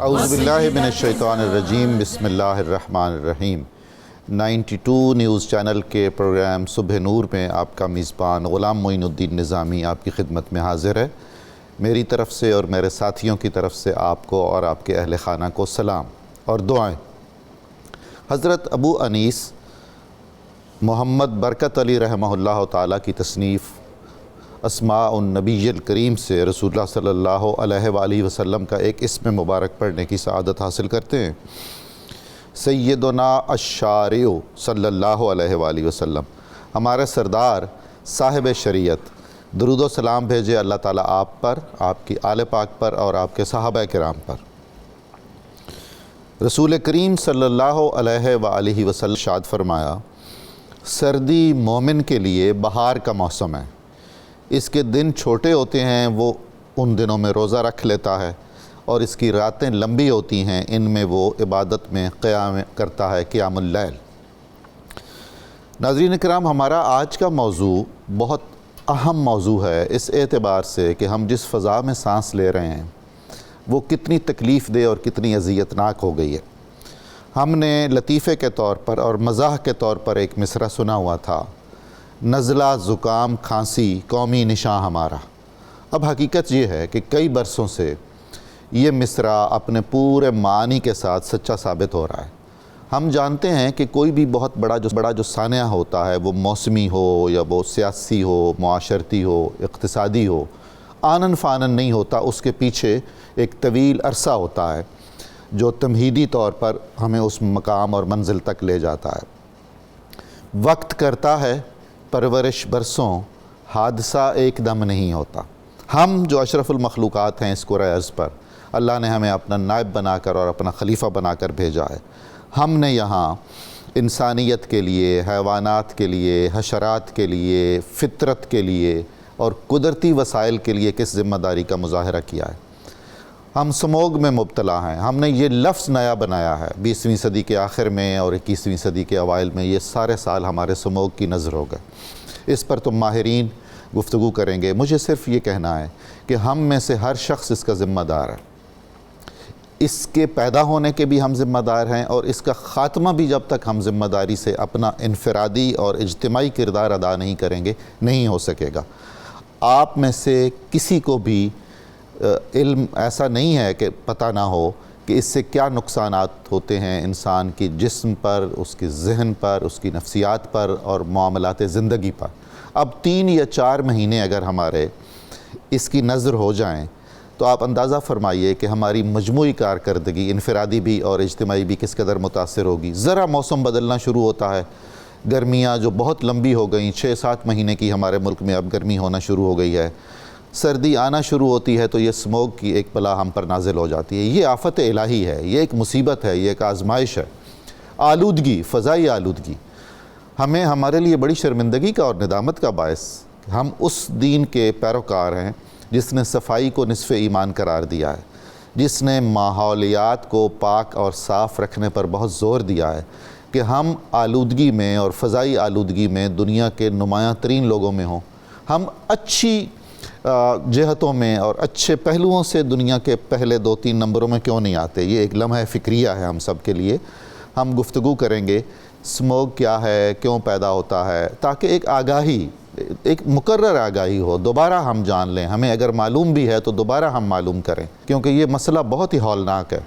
اعوذ باللہ من الشیطان الرجیم، بسم اللہ الرحمن الرحیم۔ 92 نیوز چینل کے پروگرام صبح نور میں آپ کا میزبان غلام معین الدین نظامی آپ کی خدمت میں حاضر ہے۔ میری طرف سے اور میرے ساتھیوں کی طرف سے آپ کو اور آپ کے اہل خانہ کو سلام اور دعائیں۔ حضرت ابو انیس محمد برکت علی رحمہ اللہ تعالیٰ کی تصنیف اسماء النبی الکریم سے رسول اللہ صلی اللہ علیہ وآلہ وسلم کا ایک اسم مبارک پڑھنے کی سعادت حاصل کرتے ہیں۔ سیدنا الشارع صلی اللہ علیہ وآلہ وسلم، ہمارے سردار صاحب شریعت، درود و سلام بھیجے اللہ تعالیٰ آپ پر، آپ کی آل پاک پر اور آپ کے صحابہ کرام پر۔ رسول کریم صلی اللہ علیہ وآلہ وسلم ارشاد فرمایا، سردی مومن کے لیے بہار کا موسم ہے، اس کے دن چھوٹے ہوتے ہیں، وہ ان دنوں میں روزہ رکھ لیتا ہے، اور اس کی راتیں لمبی ہوتی ہیں، ان میں وہ عبادت میں قیام کرتا ہے، قیام اللیل۔ ناظرین کرام، ہمارا آج کا موضوع بہت اہم موضوع ہے اس اعتبار سے کہ ہم جس فضا میں سانس لے رہے ہیں وہ کتنی تکلیف دہ اور کتنی اذیت ناک ہو گئی ہے۔ ہم نے لطیفے کے طور پر اور مزاح کے طور پر ایک مصرع سنا ہوا تھا، نزلہ زکام کھانسی قومی نشاں ہمارا۔ اب حقیقت یہ ہے کہ کئی برسوں سے یہ مصرع اپنے پورے معنی کے ساتھ سچا ثابت ہو رہا ہے۔ ہم جانتے ہیں کہ کوئی بھی بہت بڑا جو سانحہ ہوتا ہے، وہ موسمی ہو یا وہ سیاسی ہو، معاشرتی ہو، اقتصادی ہو، آنن فانن نہیں ہوتا، اس کے پیچھے ایک طویل عرصہ ہوتا ہے جو تمہیدی طور پر ہمیں اس مقام اور منزل تک لے جاتا ہے۔ وقت کرتا ہے پرورش برسوں، حادثہ ایک دم نہیں ہوتا۔ ہم جو اشرف المخلوقات ہیں اس کرۂ ارض پر، اللہ نے ہمیں اپنا نائب بنا کر اور اپنا خلیفہ بنا کر بھیجا ہے۔ ہم نے یہاں انسانیت کے لیے، حیوانات کے لیے، حشرات کے لیے، فطرت کے لیے اور قدرتی وسائل کے لیے کس ذمہ داری کا مظاہرہ کیا ہے۔ ہم سموگ میں مبتلا ہیں۔ ہم نے یہ لفظ نیا بنایا ہے 20ویں صدی کے آخر میں اور 21ویں صدی کے اوائل میں، یہ سارے سال ہمارے سموگ کی نظر ہو گئے۔ اس پر تم ماہرین گفتگو کریں گے۔ مجھے صرف یہ کہنا ہے کہ ہم میں سے ہر شخص اس کا ذمہ دار ہے۔ اس کے پیدا ہونے کے بھی ہم ذمہ دار ہیں، اور اس کا خاتمہ بھی جب تک ہم ذمہ داری سے اپنا انفرادی اور اجتماعی کردار ادا نہیں کریں گے نہیں ہو سکے گا۔ آپ میں سے کسی کو بھی علم ایسا نہیں ہے کہ پتہ نہ ہو کہ اس سے کیا نقصانات ہوتے ہیں انسان کی جسم پر، اس کی ذہن پر، اس کی نفسیات پر اور معاملات زندگی پر۔ اب 3 یا 4 مہینے اگر ہمارے اس کی نظر ہو جائیں تو آپ اندازہ فرمائیے کہ ہماری مجموعی کارکردگی انفرادی بھی اور اجتماعی بھی کس قدر متاثر ہوگی۔ ذرا موسم بدلنا شروع ہوتا ہے، گرمیاں جو بہت لمبی ہو گئیں، 6-7 مہینے کی ہمارے ملک میں اب گرمی ہونا شروع ہو گئی ہے، سردی آنا شروع ہوتی ہے تو یہ سموگ کی ایک بلا ہم پر نازل ہو جاتی ہے۔ یہ آفت الہی ہے، یہ ایک مصیبت ہے، یہ ایک آزمائش ہے۔ آلودگی، فضائی آلودگی ہمیں ہمارے لیے بڑی شرمندگی کا اور ندامت کا باعث۔ ہم اس دین کے پیروکار ہیں جس نے صفائی کو نصف ایمان قرار دیا ہے، جس نے ماحولیات کو پاک اور صاف رکھنے پر بہت زور دیا ہے کہ ہم آلودگی میں اور فضائی آلودگی میں دنیا کے نمایاں ترین لوگوں میں ہوں۔ ہم اچھی جہتوں میں اور اچھے پہلوؤں سے دنیا کے پہلے 2-3 نمبروں میں کیوں نہیں آتے؟ یہ ایک لمحہ فکریہ ہے ہم سب کے لیے۔ ہم گفتگو کریں گے سموگ کیا ہے، کیوں پیدا ہوتا ہے، تاکہ ایک آگاہی، ایک مقرر آگاہی ہو، دوبارہ ہم جان لیں۔ ہمیں اگر معلوم بھی ہے تو دوبارہ ہم معلوم کریں، کیونکہ یہ مسئلہ بہت ہی ہولناک ہے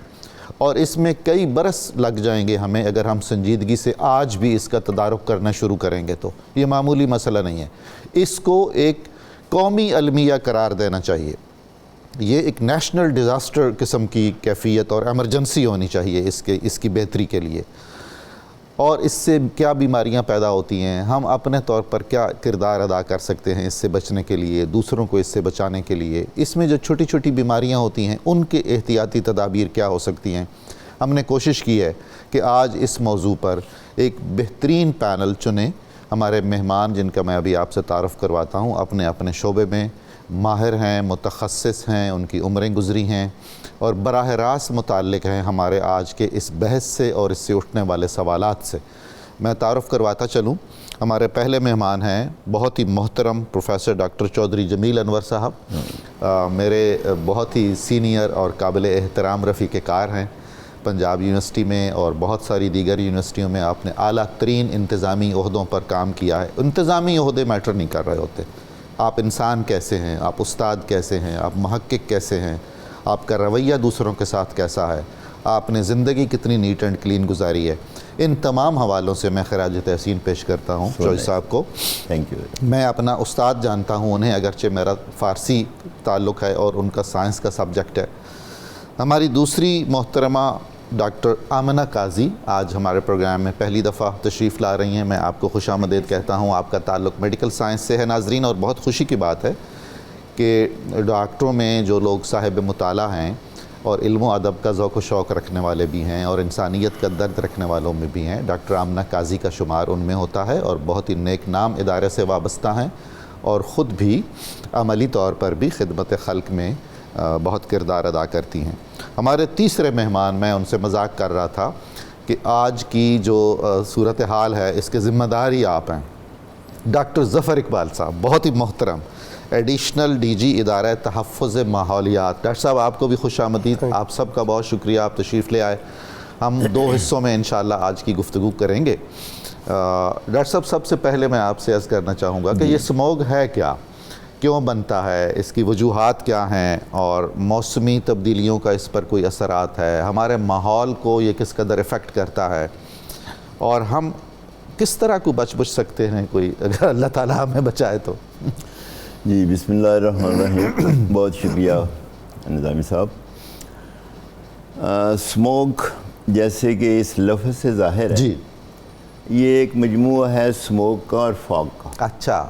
اور اس میں کئی برس لگ جائیں گے ہمیں اگر ہم سنجیدگی سے آج بھی اس کا تدارک کرنا شروع کریں گے تو۔ یہ معمولی مسئلہ نہیں ہے، اس کو ایک قومی المیہ قرار دینا چاہیے۔ یہ ایک نیشنل ڈیزاسٹر قسم کی کیفیت اور ایمرجنسی ہونی چاہیے اس کی بہتری کے لیے۔ اور اس سے کیا بیماریاں پیدا ہوتی ہیں، ہم اپنے طور پر کیا کردار ادا کر سکتے ہیں اس سے بچنے کے لیے، دوسروں کو اس سے بچانے کے لیے۔ اس میں جو چھوٹی چھوٹی بیماریاں ہوتی ہیں ان کے احتیاطی تدابیر کیا ہو سکتی ہیں۔ ہم نے کوشش کی ہے کہ آج اس موضوع پر ایک بہترین پینل چنیں۔ ہمارے مہمان جن کا میں ابھی آپ سے تعارف کرواتا ہوں اپنے اپنے شعبے میں ماہر ہیں، متخصص ہیں، ان کی عمریں گزری ہیں اور براہ راست متعلق ہیں ہمارے آج کے اس بحث سے اور اس سے اٹھنے والے سوالات سے۔ میں تعارف کرواتا چلوں. ہمارے پہلے مہمان ہیں بہت ہی محترم پروفیسر ڈاکٹر چودھری جمیل انور صاحب. میرے بہت ہی سینئر اور قابل احترام رفیق کار ہیں. پنجاب یونیورسٹی میں اور بہت ساری دیگر یونیورسٹیوں میں آپ نے اعلیٰ ترین انتظامی عہدوں پر کام کیا ہے. انتظامی عہدے میٹر نہیں کر رہے ہوتے. آپ انسان کیسے ہیں, آپ استاد کیسے ہیں, آپ محقق کیسے ہیں, آپ کا رویہ دوسروں کے ساتھ کیسا ہے, آپ نے زندگی کتنی نیٹ اینڈ کلین گزاری ہے. ان تمام حوالوں سے میں خراج تحسین پیش کرتا ہوں چوئی صاحب کو. Thank you. میں اپنا استاد جانتا ہوں انہیں, اگرچہ میرا فارسی تعلق ہے اور ان کا سائنس کا سبجیکٹ ہے. ہماری دوسری محترمہ ڈاکٹر آمنہ قاضی آج ہمارے پروگرام میں پہلی دفعہ تشریف لا رہی ہیں. میں آپ کو خوش آمدید کہتا ہوں. آپ کا تعلق میڈیکل سائنس سے ہے ناظرین, اور بہت خوشی کی بات ہے کہ ڈاکٹروں میں جو لوگ صاحب مطالعہ ہیں اور علم و ادب کا ذوق و شوق رکھنے والے بھی ہیں اور انسانیت کا درد رکھنے والوں میں بھی ہیں, ڈاکٹر آمنہ قاضی کا شمار ان میں ہوتا ہے, اور بہت ہی نیک نام ادارے سے وابستہ ہیں اور خود بھی عملی طور پر بھی خدمت خلق میں بہت کردار ادا کرتی ہیں. ہمارے تیسرے مہمان, میں ان سے مذاق کر رہا تھا کہ آج کی جو صورتحال ہے اس کے ذمہ دار ہی آپ ہیں, ڈاکٹر ظفر اقبال صاحب, بہت ہی محترم ایڈیشنل ڈی جی ادارہ تحفظ ماحولیات. ڈاکٹر صاحب آپ کو بھی خوش آمدید. آپ سب کا بہت شکریہ, آپ تشریف لے آئے. ہم 2 حصوں میں انشاءاللہ آج کی گفتگو کریں گے. ڈاکٹر صاحب سب سے پہلے میں آپ سے عرض کرنا چاہوں گا کہ یہ اسموگ ہے کیا, کیوں بنتا ہے, اس کی وجوہات کیا ہیں, اور موسمی تبدیلیوں کا اس پر کوئی اثرات ہے, ہمارے ماحول کو یہ کس قدر افیکٹ کرتا ہے, اور ہم کس طرح کو بچ سکتے ہیں, کوئی اگر اللہ تعالیٰ ہمیں بچائے تو. جی بسم اللہ الرحمن الرحیم. بہت شکریہ نظامی صاحب. اسموگ جیسے کہ اس لفظ سے ظاہر ہے, جی یہ ایک مجموعہ ہے اسموگ کا اور فاگ کا. اچھا,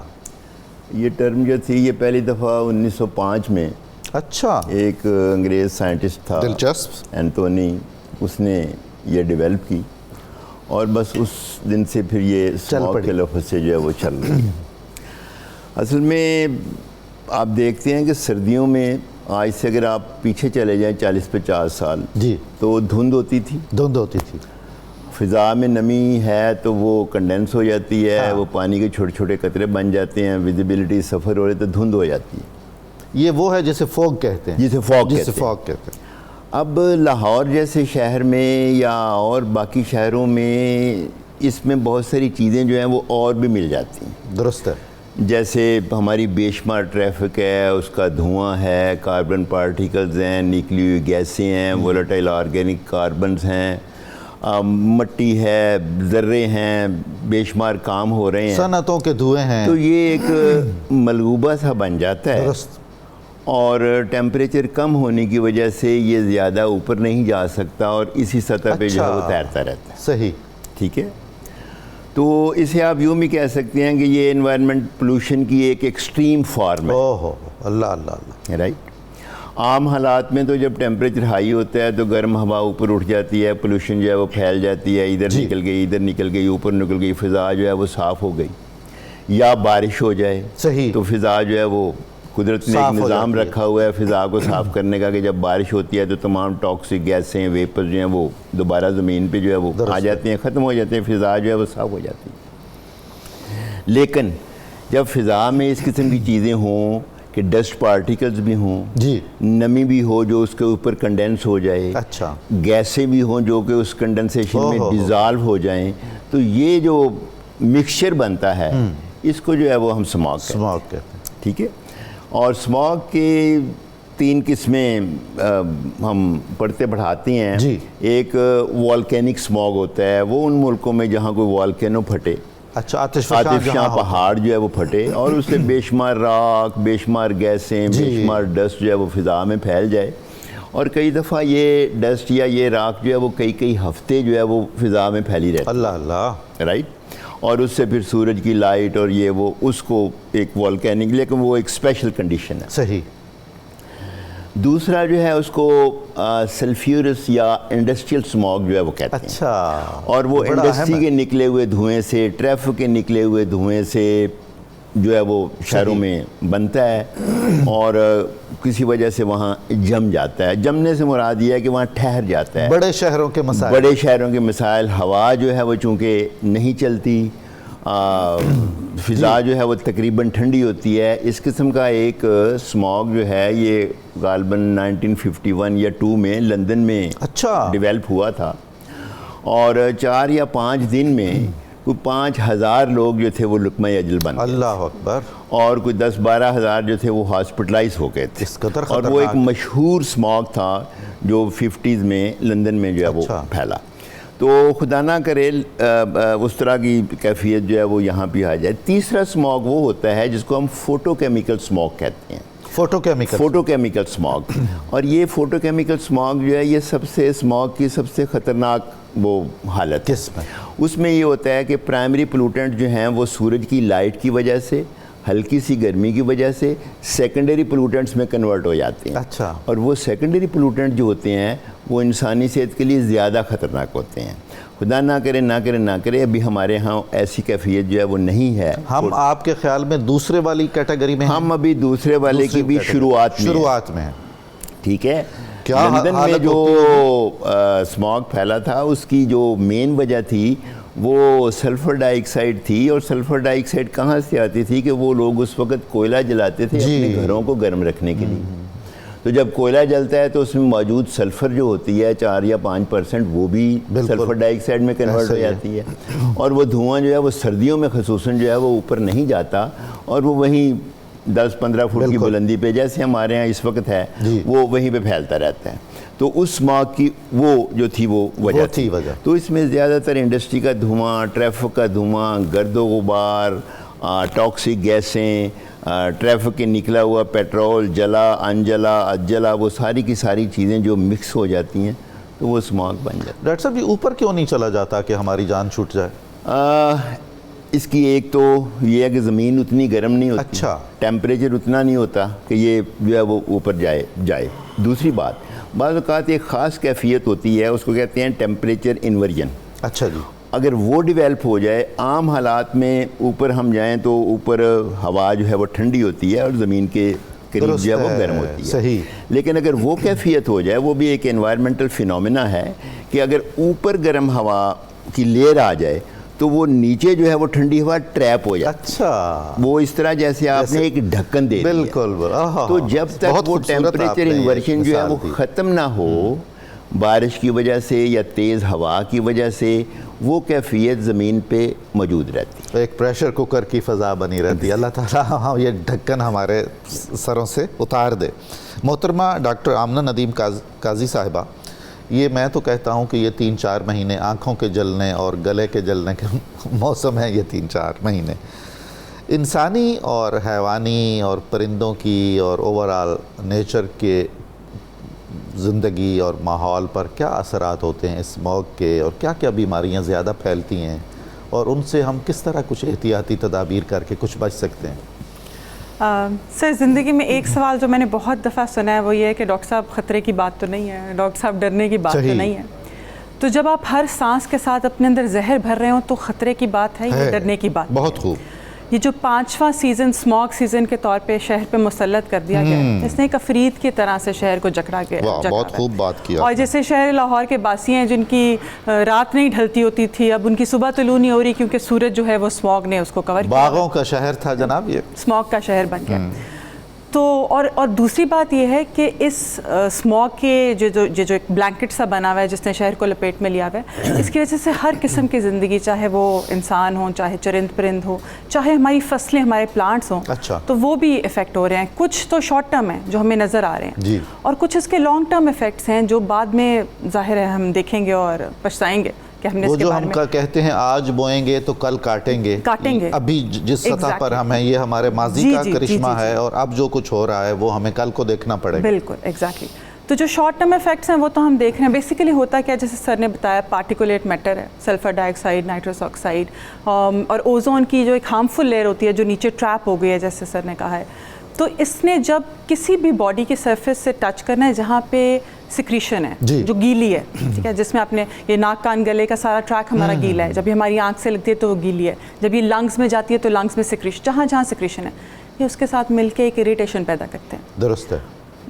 یہ ٹرم جو تھی یہ پہلی دفعہ 1905 میں اچھا, ایک انگریز سائنٹسٹ تھا دلچسپ, اینٹونی, اس نے یہ ڈیولپ کی, اور بس اس دن سے پھر یہ اسموگ کے لفظ سے جو ہے وہ چل رہا ہے. اصل میں آپ دیکھتے ہیں کہ سردیوں میں آج سے اگر آپ پیچھے چلے جائیں 40-50 سال, جی تو دھند ہوتی تھی, فضا میں نمی ہے تو وہ کنڈنس ہو جاتی ہے, وہ پانی کے چھوٹے چھوٹے قطرے بن جاتے ہیں, ویزیبلٹی سفر ہو رہے تو دھند ہو جاتی ہے. یہ وہ ہے جسے فوگ کہتے ہیں, جسے فوگ کہتے ہیں. اب لاہور جیسے شہر میں یا اور باقی شہروں میں اس میں بہت ساری چیزیں جو ہیں وہ اور بھی مل جاتی ہیں. درست ہے. جیسے ہماری بے شمار ٹریفک ہے, اس کا دھواں ہے, کاربن پارٹیکلز ہیں, نکلی ہوئی گیسیں ہیں, وولٹائل آرگینک کاربنز ہیں, مٹی ہے, ذرے ہیں, بے شمار کام ہو رہے ہیں, صنعتوں کے دھوئیں ہیں, تو یہ ایک ملغوبہ سا بن جاتا ہے. درست. اور ٹیمپریچر کم ہونے کی وجہ سے یہ زیادہ اوپر نہیں جا سکتا اور اسی سطح پہ جو ہے وہ تیرتا رہتا ہے. صحیح. ٹھیک ہے. تو اسے آپ یوں بھی کہہ سکتے ہیں کہ یہ انوائرمنٹ پولوشن کی ایک ایکسٹریم فارم ہے. اللہ اللہ اللہ. رائٹ. عام حالات میں تو جب ٹیمپریچر ہائی ہوتا ہے تو گرم ہوا اوپر اٹھ جاتی ہے, پولوشن جو ہے وہ پھیل جاتی ہے, ادھر نکل گئی, ادھر نکل گئی, اوپر نکل گئی, فضا جو ہے وہ صاف ہو گئی. یا بارش ہو جائے صحیح, تو فضا جو ہے وہ قدرت نے ایک نظام رکھا ہوا ہے فضا کو صاف کرنے کا, کہ جب بارش ہوتی ہے تو تمام ٹاکسک گیسیں, ویپر جو ہیں وہ دوبارہ زمین پہ جو ہے وہ آ جاتے ہیں, ختم ہو جاتے ہیں, فضا جو ہے وہ صاف ہو جاتی ہے. لیکن جب فضا میں اس قسم کی چیزیں ہوں کہ ڈسٹ پارٹیکلز بھی ہوں, جی, نمی بھی ہو جو اس کے اوپر کنڈنس ہو جائے, اچھا, گیسیں بھی ہوں جو کہ اس کنڈنسیشن میں ڈیزالو ہو جائیں, تو یہ جو مکسچر بنتا ہے اس کو جو ہے وہ ہم اسموگ کہتے ہیں. ٹھیک ہے. اور اسموگ کی 3 قسمیں ہم پڑھتے پڑھاتے ہیں. ایک والکینک اسموگ ہوتا ہے, وہ ان ملکوں میں جہاں کوئی والکینو پھٹے, اچھا, آتش فشاں پہاڑ جو ہے وہ پھٹے اور اس سے بے شمار راک, بے شمار گیسیں, بے شمار ڈسٹ جو ہے وہ فضا میں پھیل جائے, اور کئی دفعہ یہ ڈسٹ یا یہ راک جو ہے وہ کئی ہفتے جو ہے وہ فضا میں پھیلی رہتی ہے. اللہ اللہ. رائٹ. اور اس سے پھر سورج کی لائٹ اور یہ وہ اس کو ایک والکینک, لیکن وہ ایک اسپیشل کنڈیشن ہے. صحیح. دوسرا جو ہے اس کو سلفیورس یا انڈسٹریل اسموگ جو ہے وہ کہتے ہیں. اچھا. اور وہ انڈسٹری کے نکلے ہوئے دھوئیں سے, ٹریفک کے نکلے ہوئے دھوئیں سے, جو ہے وہ شہروں میں بنتا ہے اور کسی وجہ سے وہاں جم جاتا ہے. جمنے سے مراد یہ ہے کہ وہاں ٹھہر جاتا ہے. بڑے شہروں کے مسائل. بڑے شہروں کے مسائل. ہوا جو ہے وہ چونکہ نہیں چلتی, فضا جو ہے وہ تقریباً ٹھنڈی ہوتی ہے. اس قسم کا ایک اسموگ جو ہے یہ غالباً 1951 یا 2 میں لندن میں اچھا ڈیولپ ہوا تھا, اور 4 یا 5 دن میں کوئی 5,000 لوگ جو تھے وہ لقمہ اجل بن گئے. اللہ اکبر. اور کوئی 10-12 ہزار جو تھے وہ ہاسپٹلائز ہو گئے تھے. اور وہ ایک مشہور اسموگ تھا جو 50s میں لندن میں جو ہے وہ پھیلا. تو خدا نہ کرے اس طرح کی کیفیت جو ہے وہ یہاں پہ آ جائے. تیسرا اسموگ وہ ہوتا ہے جس کو ہم فوٹو کیمیکل اسموگ کہتے ہیں. Photo chemical smog. اور یہ فوٹو کیمیکل اسموگ جو ہے یہ سب سے اسموگ کی سب سے خطرناک وہ حالت ہے. اس میں یہ ہوتا ہے کہ پرائمری پولوٹنٹ جو ہیں وہ سورج کی لائٹ کی وجہ سے, ہلکی سی گرمی کی وجہ سے سیکنڈری پولوٹنٹس میں کنورٹ ہو جاتے ہیں. اچھا. اور وہ سیکنڈری پولوٹنٹ جو ہوتے ہیں وہ انسانی صحت کے لیے زیادہ خطرناک ہوتے ہیں. خدا نہ کرے ابھی ہمارے ہاں ایسی کیفیت جو ہے وہ نہیں ہے. ہم آپ کے خیال میں دوسرے والی کیٹیگری میں ہیں؟ ہم ابھی دوسرے والے کی بھی شروعات میں ہیں. ٹھیک ہے. لندن میں جو اسموگ پھیلا تھا اس کی جو مین وجہ تھی وہ سلفر ڈائی آکسائڈ تھی. اور سلفر ڈائی آکسائڈ کہاں سے آتی تھی کہ وہ لوگ اس وقت کوئلہ جلاتے تھے اپنے گھروں کو گرم رکھنے کے لیے. تو جب کوئلہ جلتا ہے تو اس میں موجود سلفر جو ہوتی ہے 4 یا 5% وہ بھی سلفر ڈائی آکسائڈ میں کنورٹ ہو جاتی ہے. اور وہ دھواں جو ہے وہ سردیوں میں خصوصاً جو ہے وہ اوپر نہیں جاتا اور وہ وہیں 10-15 فٹ کی بلندی پہ جیسے ہمارے ہاں اس وقت ہے وہ وہیں پہ پھیلتا رہتا ہے. تو اس اسموگ کی وہ جو تھی وہ وجہ تھی. تو اس میں زیادہ تر انڈسٹری کا دھواں, ٹریفک کا دھواں, گرد و غبار, ٹاکسک گیسیں, ٹریفک کے نکلا ہوا پیٹرول, جلا انجلا اجلا, وہ ساری کی ساری چیزیں جو مکس ہو جاتی ہیں تو وہ اسموگ بن جاتا ہے. ڈاکٹر صاحب یہ اوپر کیوں نہیں چلا جاتا کہ ہماری جان چھوٹ جائے؟ اس کی ایک تو یہ ہے کہ زمین اتنی گرم نہیں ہوتی. اچھا. ٹیمپریچر اتنا نہیں ہوتا کہ یہ جو ہے وہ اوپر جائے. دوسری بات, بعض اوقات ایک خاص کیفیت ہوتی ہے اس کو کہتے ہیں ٹیمپریچر انورژن. اچھا جی. اگر وہ ڈیولپ ہو جائے, عام حالات میں اوپر ہم جائیں تو اوپر ہوا جو ہے وہ ٹھنڈی ہوتی ہے اور زمین کے قریب جو ہے وہ گرم ہوتی ہے. صحیح. لیکن اگر وہ کیفیت ہو جائے, وہ بھی ایک انوائرمنٹل فینومینا ہے کہ اگر اوپر گرم ہوا کی لیئر آ جائے تو وہ نیچے جو ہے وہ ٹھنڈی ہوا ٹریپ ہو جائے. اچھا. وہ اس طرح جیسے آپ نے ایک ڈھکن دے دیا. بالکل. تو جب تک وہ ٹیمپریچر انورژن جو ہے وہ ختم نہ ہو بارش کی وجہ سے یا تیز ہوا کی وجہ سے, وہ کیفیت زمین پہ موجود رہتی. ایک پریشر کوکر کی فضا بنی رہتی ہے. اللہ تعالیٰ یہ ڈھکن ہمارے سروں سے اتار دے. محترمہ ڈاکٹر آمنہ ندیم قاضی صاحبہ, یہ میں تو کہتا ہوں کہ یہ 3-4 مہینے آنکھوں کے جلنے اور گلے کے جلنے کے موسم ہے. یہ 3-4 مہینے انسانی اور حیوانی اور پرندوں کی اور اوورآل نیچر کے زندگی اور ماحول پر کیا اثرات ہوتے ہیں اسموگ کے, اور کیا کیا بیماریاں زیادہ پھیلتی ہیں, اور ان سے ہم کس طرح کچھ احتیاطی تدابیر کر کے کچھ بچ سکتے ہیں؟ سر, زندگی میں ایک سوال جو میں نے بہت دفعہ سنا ہے وہ یہ ہے کہ ڈاکٹر صاحب خطرے کی بات تو نہیں ہے, ڈاکٹر صاحب ڈرنے کی بات تو نہیں ہے. تو جب آپ ہر سانس کے ساتھ اپنے اندر زہر بھر رہے ہوں تو خطرے کی بات ہے, یہ ڈرنے کی بات. بہت خوب. یہ جو 5واں سیزن اسموگ سیزن کے طور پہ شہر پہ مسلط کر دیا گیا ہے, اس نے ایک افرید کی طرح سے شہر کو جکڑا گیا. بہت خوب بات کیا. اور جیسے شہر لاہور کے باسی ہیں جن کی رات نہیں ڈھلتی ہوتی تھی, اب ان کی صبح طلوع نہیں ہو رہی کیونکہ سورج جو ہے وہ اسموگ نے اس کو کور کیا. باغوں کا شہر تھا جناب, یہ اسموگ کا شہر بن گیا. تو اور دوسری بات یہ ہے کہ اس اسموگ کے جو ایک بلینکٹ سا بنا ہوا ہے جس نے شہر کو لپیٹ میں لیا ہوا ہے, اس کی وجہ سے ہر قسم کی زندگی, چاہے وہ انسان ہوں, چاہے چرند پرند ہو, چاہے ہماری فصلیں, ہمارے پلانٹس ہوں, تو وہ بھی افیکٹ ہو رہے ہیں. کچھ تو شارٹ ٹرم ہیں جو ہمیں نظر آ رہے ہیں, اور کچھ اس کے لانگ ٹرم افیکٹس ہیں جو بعد میں ظاہر ہے ہم دیکھیں گے اور پچھتائیں گے. وہ جو ہم کہتے ہیں آج بوئیں گے تو کل کاٹیں گے, ابھی جس سطح پر ہم ہیں یہ ہمارے ماضی کا کرشمہ ہے, اور اب جو کچھ ہو رہا ہے وہ ہمیں کل کو دیکھنا پڑے گا. بالکل ایگزیکٹلی. تو جو شارٹ ٹرم ایفیکٹس ہیں وہ تو ہم دیکھ رہے ہیں. بیسیکلی ہوتا کیا, جیسے سر نے بتایا, پارٹیکولیٹ میٹر ہے, سلفر ڈائی آکسائڈ, نائٹرس آکسائڈ, اور اوزون کی جو ایک ہارمفل لیئر ہوتی ہے جو نیچے ٹریپ ہو گئی ہے جیسے سر نے کہا ہے, تو اس نے جب کسی بھی باڈی کے سرفیس سے ٹچ کرنا ہے جہاں پہ سیکریشن ہے جو گیلی ہے، ٹھیک ہے، جس میں آپ نے یہ ناک کان گلے کا سارا ٹریک ہمارا گیلا ہے، جب یہ ہماری آنکھ سے لگتی ہے تو وہ گیلی ہے، جب یہ لنگس میں جاتی ہے تو لنگس میں سیکریشن، جہاں جہاں سیکریشن ہے یہ اس کے ساتھ مل کے ایک اریٹیشن پیدا کرتے ہیں. درست ہے.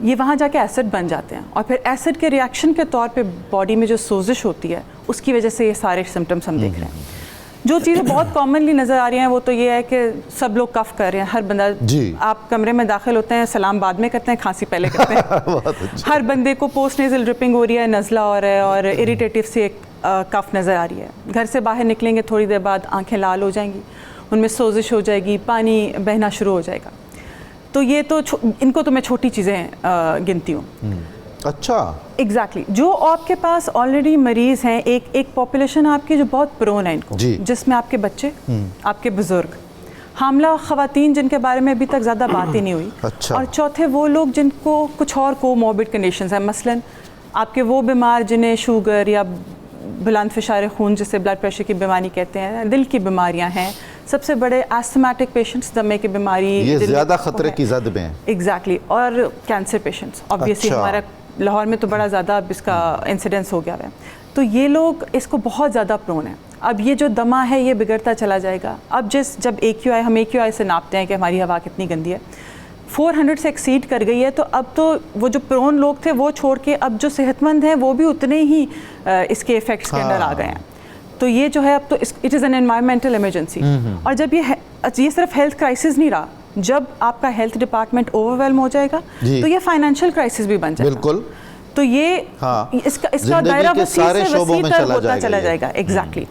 یہ وہاں جا کے ایسڈ بن جاتے ہیں اور پھر ایسڈ کے ریئیکشن کے طور پہ باڈی میں جو سوزش ہوتی ہے اس کی وجہ سے یہ سارے سمٹمس ہم دیکھ رہے ہیں. جو چیزیں بہت کامنلی نظر آ رہی ہیں وہ تو یہ ہے کہ سب لوگ کف کر رہے ہیں، ہر بندہ آپ کمرے میں داخل ہوتے ہیں سلام بعد میں کرتے ہیں، کھانسی پہلے کرتے ہیں. ہر بندے کو پوسٹ نیزل ڈرپنگ ہو رہی ہے، نزلہ ہو رہا ہے اور اریٹیٹیو سی ایک کف نظر آ رہی ہے. گھر سے باہر نکلیں گے تھوڑی دیر بعد آنکھیں لال ہو جائیں گی، ان میں سوزش ہو جائے گی، پانی بہنا شروع ہو جائے گا. تو یہ تو ان کو تو میں چھوٹی چیزیں گنتی ہوں. اچھا ایگزیکٹلی. جو آپ کے پاس آلریڈی مریض ہیں، ایک پاپولیشن آپ کی جو بہت پرون ہے ان کو، جس میں آپ کے بچے، آپ کے بزرگ، حاملہ خواتین جن کے بارے میں ابھی تک زیادہ بات ہی نہیں ہوئی، اور چوتھے وہ لوگ جن کو کچھ اور کو موربڈ کنڈیشنز ہیں، مثلاً آپ کے وہ بیمار جنہیں شوگر یا بلند فشار خون جسے بلڈ پریشر کی بیماری کہتے ہیں، دل کی بیماریاں ہیں، سب سے بڑے ایستھمیٹک پیشنٹس، دمے کی بیماری، یہ زیادہ خطرے کی زد میں ہیں. ایگزیکٹلی. اور کینسر پیشنٹس آبویسلی ہمارا لاہور میں تو بڑا زیادہ اس کا انسیڈنس ہو گیا ہے. تو یہ لوگ اس کو بہت زیادہ پرون ہیں. اب یہ جو دمہ ہے یہ بگڑتا چلا جائے گا. اب جب AQI ہم AQI سے ناپتے ہیں کہ ہماری ہوا کتنی گندی ہے، 400 سے ایکسیڈ کر گئی ہے، تو اب تو وہ جو پرون لوگ تھے وہ چھوڑ کے اب جو صحت مند ہیں وہ بھی اتنے ہی اس کے ایفیکٹس کے اندر آ گئے ہیں. تو یہ جو ہے اب تو it is an environmental emergency. اور جب یہ صرف ہیلتھ کرائسس نہیں رہا، جب آپ کا ہیلتھ ڈپارٹمنٹ اوور ویلم ہو جائے گا تو یہ فائنینشیل کرائسس بھی بن جائے گا. بالکل. تو یہ اس کا دائرہ وسیع سے وسیع تر ہوتا چلا جائے گا. ایگزیکٹلی.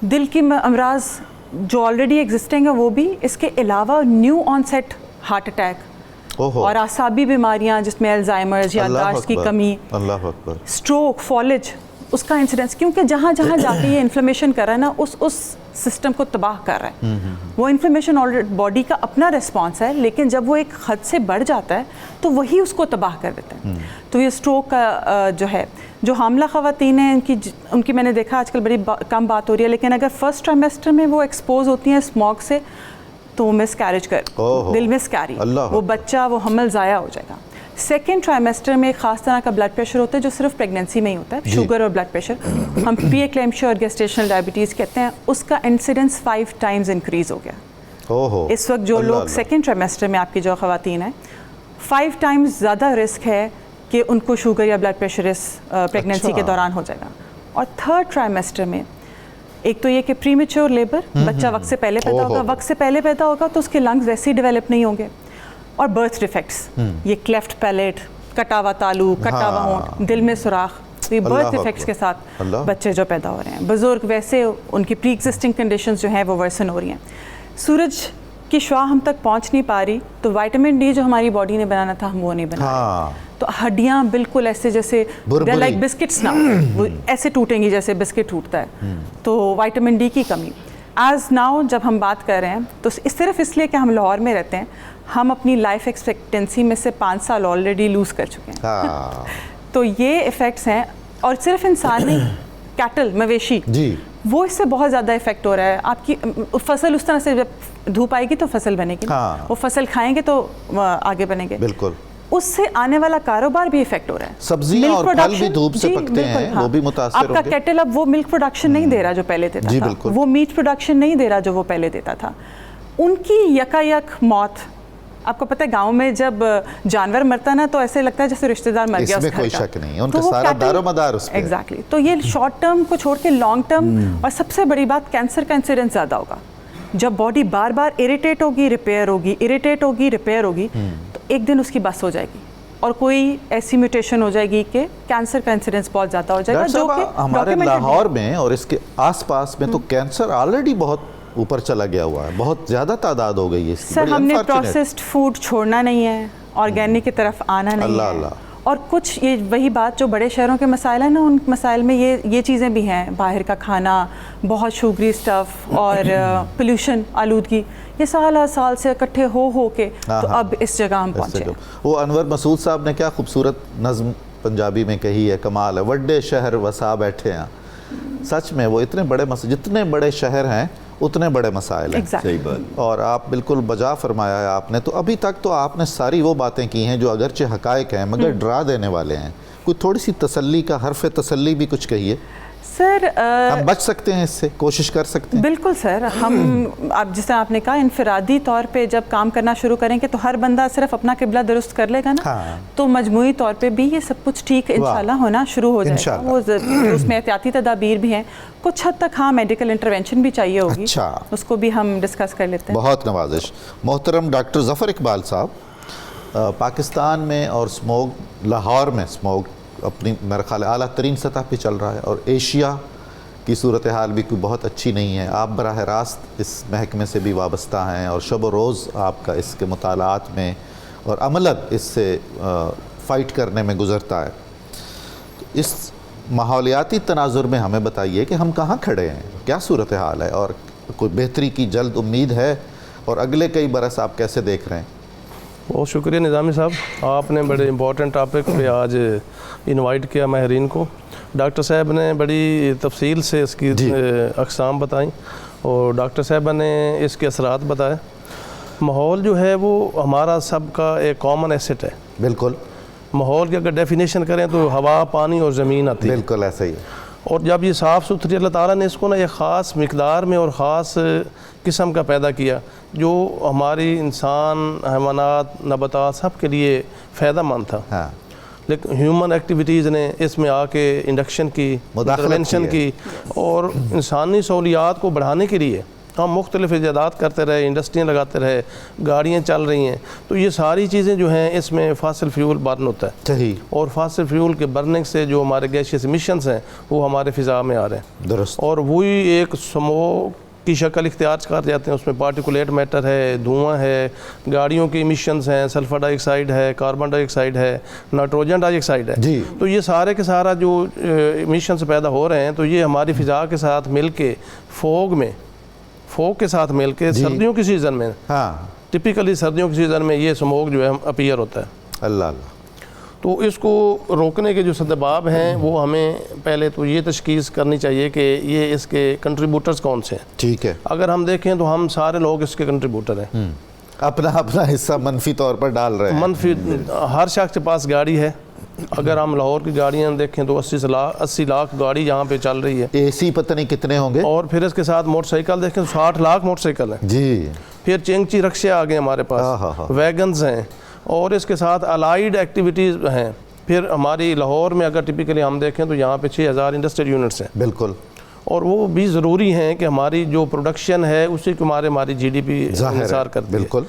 دل کی امراض جو آلریڈی ایگزسٹنگ ہے وہ بھی، اس کے علاوہ new onset heart attack اور اعصابی بیماریاں جس میں الزائمرز، یادداشت کی کمی، اسٹروک، فالج، اس کا انسیڈنس، کیونکہ جہاں جہاں جا کے یہ انفلیمیشن کر رہا ہے نا اس سسٹم کو تباہ کر رہا ہے. وہ انفلیمیشن آلریڈی باڈی کا اپنا ریسپانس ہے، لیکن جب وہ ایک حد سے بڑھ جاتا ہے تو وہی اس کو تباہ کر دیتا ہے. تو یہ اسٹروک کا جو ہے، جو حاملہ خواتین ہیں ان کی میں نے دیکھا آج کل بڑی کم بات ہو رہی ہے، لیکن اگر فرسٹ ٹرائمیسٹر میں وہ ایکسپوز ہوتی ہیں اسموگ سے تو وہ مس کیریج دل مس کیری، وہ بچہ، وہ حمل ضائع ہو جائے گا. سیکنڈ ٹرائمیسٹر میں ایک خاص طرح کا بلڈ پریشر ہوتا ہے جو صرف پریگنینسی میں ہی ہوتا ہے، شوگر اور بلڈ پریشر، ہم پری ایکلیمشیا اور گیسٹیشنل ڈائبٹیز کہتے ہیں. اس کا انسیڈنس 5 ٹائمز انکریز ہو گیا. اس وقت جو لوگ سیکنڈ ٹرائمیسٹر میں آپ کی جو خواتین ہیں، 5 ٹائمز زیادہ رسک ہے کہ ان کو شوگر یا بلڈ پریشر اس پریگنینسی کے دوران ہو جائے گا. اور تھرڈ ٹرائمیسٹر میں ایک تو یہ کہ پری میچور لیبر، بچہ وقت سے پہلے پیدا ہوگا، وقت سے پہلے پیدا ہوگا تو اس کے لنگز ویسے ہی ڈیولپ نہیں ہوں گے. اور برتھ ڈیفیکٹس، یہ کلیفٹ پیلیٹ، کٹا ہوا تالو، کٹا ہوا ہونٹ، دل میں سوراخ، یہ برتھ ڈیفیکٹس کے ساتھ بچے جو پیدا ہو رہے ہیں. بزرگ ویسے ان کی پری ایگزسٹنگ کنڈیشنز جو ہیں وہ ورسن ہو رہی ہیں. سورج کی شعاع ہم تک پہنچ نہیں پا رہی تو وائٹامن ڈی جو ہماری باڈی نے بنانا تھا ہم وہ نہیں بنا رہے. تو ہڈیاں بالکل ایسے جیسے لائک بسکٹس نا، وہ ایسے ٹوٹیں گی جیسے بسکٹ ٹوٹتا ہے. تو وائٹامن ڈی کی کمی ایز ناؤ جب ہم بات کر رہے ہیں تو صرف اس لیے کہ ہم لاہور میں رہتے ہیں، ہم اپنی لائف ایکسپیکٹنسی میں سے 5 سال آلریڈی لوز کر چکے ہیں. تو یہ ایفیکٹس ہیں. اور صرف انسان نہیں، کیٹل، مویشی، وہ اس سے بہت زیادہ افیکٹ ہو رہا ہے. آپ کی فصل اس طرح سے جب دھوپ آئے گی تو فصل بنے گی، وہ فصل کھائیں گے تو آگے بنے گے. بالکل. اس سے آنے والا کاروبار بھی افیکٹ ہو رہا ہے. سبزیاں اور پھل بھی دھوپ سے پکتے ہیں، وہ بھی متاثر ہوں گے. آپ کا کیٹل اب وہ ملک پروڈکشن نہیں دے رہا جو پہلے دیتا تھا، وہ میٹ پروڈکشن نہیں دے رہا جو وہ پہلے دیتا تھا. ان کی یکایک موت، آپ کو پتہ ہے گاؤں میں جب جانور مرتا نا تو ایسے لگتا ہے جیسے رشتہ دار مر گیا. اس میں کوئی شک نہیں، ان کا سارا دار و مدار اس پہ. ایگزیکٹلی. تو یہ شارٹ ٹرم کو چھوڑ کے لانگ ٹرم، اور سب سے بڑی بات کینسر کا انسیڈنس زیادہ ہوگا. جب باڈی بار بار اریٹیٹ ہوگی، ریپیئر ہوگی، اریٹیٹ ہوگی، ریپیئر ہوگی، تو ایک دن اس کی بس ہو جائے گی اور کوئی ایسی میوٹیشن ہو جائے گی کہ کینسر کا انسیڈنس بہت زیادہ ہو جائے گا. جو کہ ہمارے لاہور میں اور اس کے آس پاس میں تو کینسر آلریڈی بہت اوپر چلا گیا ہوا ہے، بہت زیادہ تعداد ہو گئی ہے اس کی. سر ہم نے پروسیسڈ فوڈ چھوڑنا نہیں ہے، آرگینک کی طرف آنا نہیں ہے. اور کچھ یہ وہی بات جو بڑے شہروں کے مسائل ہیں نا، ان مسائل میں یہ چیزیں بھی ہیں، باہر کا کھانا، بہت شوگری سٹف اور پولیوشن، آلودگی، یہ سال سے اکٹھے ہو کے تو اب اس جگہ ہم پہنچے. وہ انور مسعود صاحب نے کیا خوبصورت نظم پنجابی میں کہی ہے، کمال ہے. وڈے شہر وسا بیٹھے ہیں. سچ میں وہ اتنے بڑے جتنے بڑے شہر ہیں اتنے بڑے مسائل ہیں. صحیح بات. اور آپ بالکل بجا فرمایا ہے آپ نے. تو ابھی تک تو آپ نے ساری وہ باتیں کی ہیں جو اگرچہ حقائق ہیں مگر ڈرا دینے والے ہیں. کوئی تھوڑی سی تسلی کا حرف تسلی بھی کچھ کہیے. سر ہم بچ سکتے ہیں اس سے, کوشش کر سکتے ہیں. بالکل سر, ہم اب جس طرح آپ نے کہا انفرادی طور پہ جب کام کرنا شروع کریں گے تو ہر بندہ صرف اپنا قبلہ درست کر لے گا نا, تو مجموعی طور پہ بھی یہ سب کچھ ٹھیک انشاءاللہ ہونا شروع ہو جائے گا. وہ اس میں احتیاطی تدابیر بھی ہیں کچھ حد تک. ہاں میڈیکل انٹرونشن بھی چاہیے ہوگی, اس کو بھی ہم ڈسکس کر لیتے ہیں. بہت نوازش. محترم ڈاکٹر ظفر اقبال صاحب, پاکستان میں اور اسموگ, لاہور میں اسموگ اپنی میرا خیال اعلیٰ ترین سطح پہ چل رہا ہے, اور ایشیا کی صورتحال بھی کوئی بہت اچھی نہیں ہے. آپ براہ راست اس محکمے سے بھی وابستہ ہیں اور شب و روز آپ کا اس کے مطالعات میں اور عملاً اس سے فائٹ کرنے میں گزرتا ہے. اس ماحولیاتی تناظر میں ہمیں بتائیے کہ ہم کہاں کھڑے ہیں, کیا صورتحال ہے, اور کوئی بہتری کی جلد امید ہے, اور اگلے کئی برس آپ کیسے دیکھ رہے ہیں؟ بہت شکریہ نظامی صاحب, آپ نے بڑے امپورٹنٹ ٹاپک پہ آج انوائٹ کیا ماہرین کو. ڈاکٹر صاحب نے بڑی تفصیل سے اس کی اقسام بتائیں, اور ڈاکٹر صاحب نے اس کے اثرات بتائے. ماحول جو ہے وہ ہمارا سب کا ایک کامن ایسٹ ہے. بالکل. ماحول کی اگر ڈیفینیشن کریں تو ہوا, پانی اور زمین آتی ہے. بالکل ایسا ہی ہے. اور جب یہ صاف ستھری اللہ تعالیٰ نے اس کو نا ایک خاص مقدار میں اور خاص قسم کا پیدا کیا جو ہماری انسان, حیوانات, نباتات سب کے لیے فائدہ مند تھا. لیکن ہیومن ایکٹیویٹیز نے اس میں آ کے انڈکشن کی, انٹرونشن کی, اور انسانی سہولیات کو بڑھانے کے لیے ہم مختلف ایجادات کرتے رہے, انڈسٹریاں لگاتے رہے, گاڑیاں چل رہی ہیں. تو یہ ساری چیزیں جو ہیں اس میں فاسل فیول برن ہوتا ہے. صحیح. اور فاسل فیول کے برننگ سے جو ہمارے گیشیس ایمیشنز ہیں وہ ہمارے فضا میں آ رہے ہیں. درست. اور وہی ایک سموگ کی شکل اختیار کر جاتے ہیں. اس میں پارٹیکولیٹ میٹر ہے, دھواں ہے, گاڑیوں کی ایمیشنز ہیں, سلفر ڈائی آکسائڈ ہے, کاربن ڈائی آکسائڈ ہے, نائٹروجن ڈائی آکسائڈ ہے. جی. تو یہ سارے کے سارا جو ایمیشنز پیدا ہو رہے ہیں تو یہ ہماری فضا کے ساتھ مل کے فوگ کے ساتھ مل کے سردیوں کی سیزن میں, ٹپیکلی سردیوں کی سیزن میں یہ سموگ جو ہے اپیئر ہوتا ہے. اللہ اللہ. تو اس کو روکنے کے جو اسباب ہیں وہ ہمیں پہلے تو یہ تشخیص کرنی چاہیے کہ یہ اس کے کنٹریبیوٹرز کون سے ہیں. ٹھیک ہے. اگر ہم دیکھیں تو ہم سارے لوگ اس کے کنٹریبیوٹر ہیں. اپنا حصہ منفی طور پر ڈال رہے ہیں. منفی, ہر شخص کے پاس گاڑی ہے. اگر ہم لاہور کی گاڑیاں دیکھیں تو 80 لاکھ گاڑی یہاں پہ چل رہی ہے. اے سی پتہ نہیں کتنے ہوں گے. اور پھر اس کے ساتھ موٹر سائیکل دیکھیں تو 60 لاکھ موٹر سائیکل ہیں. جی. پھر چینگچی رکشے آ گئے ہمارے پاس, ویگنز ہیں, اور اس کے ساتھ الائیڈ ایکٹیویٹیز ہیں. پھر ہماری لاہور میں اگر ٹپیکلی ہم دیکھیں تو یہاں پہ 6000 انڈسٹریل یونٹس ہیں. بالکل. اور وہ بھی ضروری ہیں کہ ہماری جو پروڈکشن ہے اسی کے ہماری جی ڈی پی انحصار کرتی ہے. بالکل.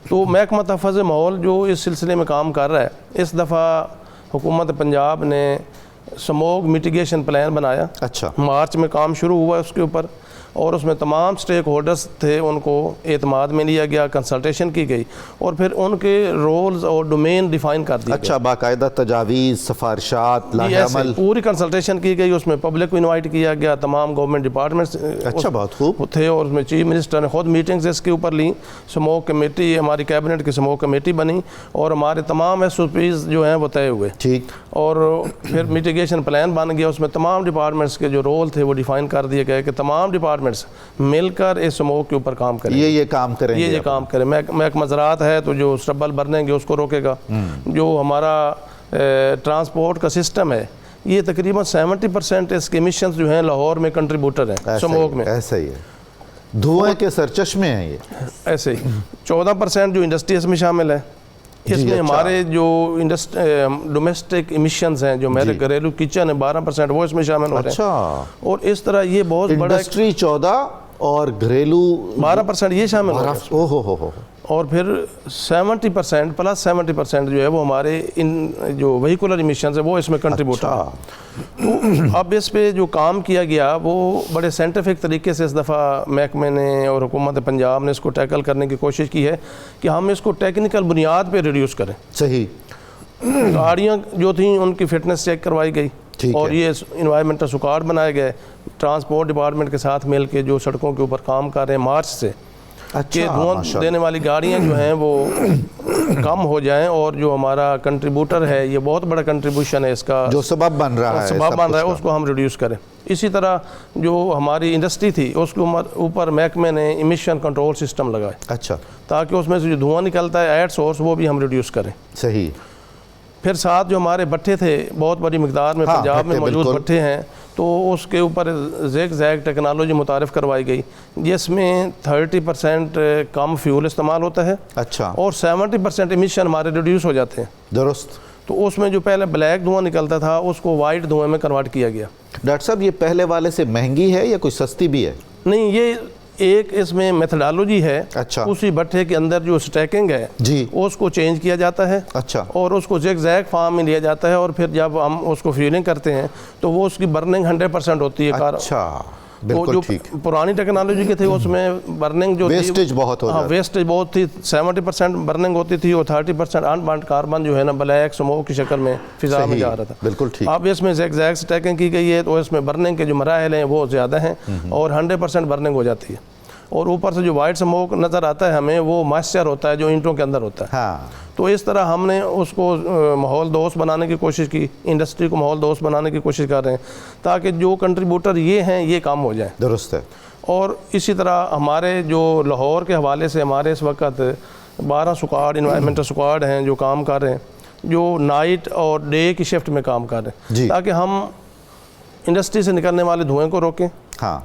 تو محکمہ تحفظ ماحول جو اس سلسلے میں کام کر رہا ہے, اس دفعہ حکومت پنجاب نے سموگ میٹیگیشن پلان بنایا. اچھا. مارچ میں کام شروع ہوا اس کے اوپر, اور اس میں تمام سٹیک ہولڈرز تھے, ان کو اعتماد میں لیا گیا, کنسلٹیشن کی گئی, اور پھر ان کے رولز اور ڈومین ڈیفائن کر دیے. اچھا. باقاعدہ تجاویز, سفارشات, لاہ عمل, پوری کنسلٹیشن کی گئی. اس میں پبلک کو انوائٹ کیا گیا, تمام گورنمنٹ ڈپارٹمنٹس اچھا بہت خوب تھے, اور اس میں چیف منسٹر نے خود میٹنگز اس کے اوپر لیں. سموگ کمیٹی, ہماری کیبنٹ کی سموگ کمیٹی بنی, اور ہمارے تمام ایس او پیز جو ہیں وہ طے ہوئے. ٹھیک. اور پھر میٹیگیشن پلان بن گیا. اس میں تمام ڈپارٹمنٹس کے جو رول تھے وہ ڈیفائن کر دیے گئے کہ تمام ڈپارٹمنٹس مل کر اس سموگ کے اوپر کام کریں. یہ کام کریں گے. یہ کام کریں. محکمہ زراعت ہے تو جو اسٹبل برنیں گے اس کو روکے گا. جو ہمارا ٹرانسپورٹ کا سسٹم ہے یہ تقریباً 70% اس کے ایمیشنز جو ہیں لاہور میں کنٹریبیوٹر ہیں سموگ میں. ایسا ہی ہے. دھوئیں کے سرچشمے ہیں یہ. ایسے ہی 14% جو انڈسٹریز میں شامل ہے. اس میں ہمارے جو ڈومیسٹک ایمیشنز ہیں, جو میرے گھریلو کچن ہے 12% وہ اس میں شامل ہو رہے ہیں. اور اس طرح یہ بہت بڑا انڈسٹری 14 اور گھریلو 12% یہ شامل ہو رہے ہیں. اور پھر 70% پلس 70% جو ہے وہ ہمارے جو وہیکولر ایمیشنز ہیں وہ اس میں کنٹریبیوٹ ہیں. تو اب اس پہ جو کام کیا گیا وہ بڑے سائنٹیفک طریقے سے اس دفعہ محکمے نے اور حکومت پنجاب نے اس کو ٹیکل کرنے کی کوشش کی ہے کہ ہم اس کو ٹیکنیکل بنیاد پہ ریڈیوس کریں. صحیح. گاڑیاں جو تھیں ان کی فٹنس چیک کروائی گئی, اور یہ انوائرمنٹل سکارڈ بنائے گئے ٹرانسپورٹ ڈپارٹمنٹ کے ساتھ مل کے جو سڑکوں کے اوپر کام کر رہے ہیں مارچ سے. کہ دھواں دینے والی گاڑیاں جو ہیں وہ کم ہو جائیں، اور جو ہمارا کنٹریبیوٹر ہے، یہ بہت بڑا کنٹریبیوشن ہے اس کا، جو سبب بن رہا ہے اس کو ہم ریڈیوس کریں۔ اسی طرح جو ہماری انڈسٹری تھی اس کے اوپر محکمے نے ایمیشن کنٹرول سسٹم لگائے، اچھا، تاکہ اس میں سے جو دھواں نکلتا ہے ایٹ سورس وہ بھی ہم ریڈیوس کریں۔ صحیح۔ پھر ساتھ جو ہمارے بھٹے تھے بہت بڑی مقدار میں پنجاب میں موجود بھٹے ہیں، تو اس کے اوپر زیگ زیگ ٹیکنالوجی متعارف کروائی گئی، جس میں 30% کم فیول استعمال ہوتا ہے، اچھا، اور 70% امیشن ہمارے ریڈیوس ہو جاتے ہیں۔ درست۔ تو اس میں جو پہلے بلیک دھواں نکلتا تھا اس کو وائٹ دھوئیں میں کنورٹ کیا گیا۔ ڈاکٹر صاحب یہ پہلے والے سے مہنگی ہے یا کوئی سستی بھی ہے؟ نہیں، یہ ایک اس میں میتھڈالوجی ہے، اچھا، اسی بھٹے کے اندر جو سٹیکنگ ہے جی اس کو چینج کیا جاتا ہے، اچھا، اور اس کو زیگ زیگ فارم میں لیا جاتا ہے، اور پھر جب ہم اس کو فیولنگ کرتے ہیں تو وہ اس کی برننگ 100% ہوتی ہے کار۔ اچھا، تو جو پرانی ٹیکنالوجی کے تھے اس میں برننگ جو ویسٹیج بہت ہوتا ہے، ویسٹیج بہت تھی، 70% برننگ ہوتی تھی، اور 30% انبرنڈ کاربن جو ہے نا بلیک سموک کی شکل میں فضا میں جا رہا تھا۔ بالکل ٹھیک۔ اب اس میں زیگ زیگ سٹیکنگ کی گئی ہے تو اس میں برننگ کے جو مراحل ہیں وہ زیادہ ہیں، اور 100% برننگ ہو جاتی ہے، اور اوپر سے جو وائٹ سموک نظر آتا ہے ہمیں وہ مائسچر ہوتا ہے جو اینٹوں کے اندر ہوتا ہے۔ ہاں، تو اس طرح ہم نے اس کو ماحول دوست بنانے کی کوشش کی، انڈسٹری کو ماحول دوست بنانے کی کوشش کر رہے ہیں تاکہ جو کنٹریبیوٹر یہ ہیں یہ کام ہو جائیں۔ درست ہے۔ اور اسی طرح ہمارے جو لاہور کے حوالے سے ہمارے اس وقت 12 سکواڈ انوائرمنٹل سکواڈ ہیں جو کام کر رہے ہیں، جو نائٹ اور ڈے کی شفٹ میں کام کر رہے ہیں، تاکہ ہم انڈسٹری سے نکلنے والے دھوئیں کو روکیں، ہاں،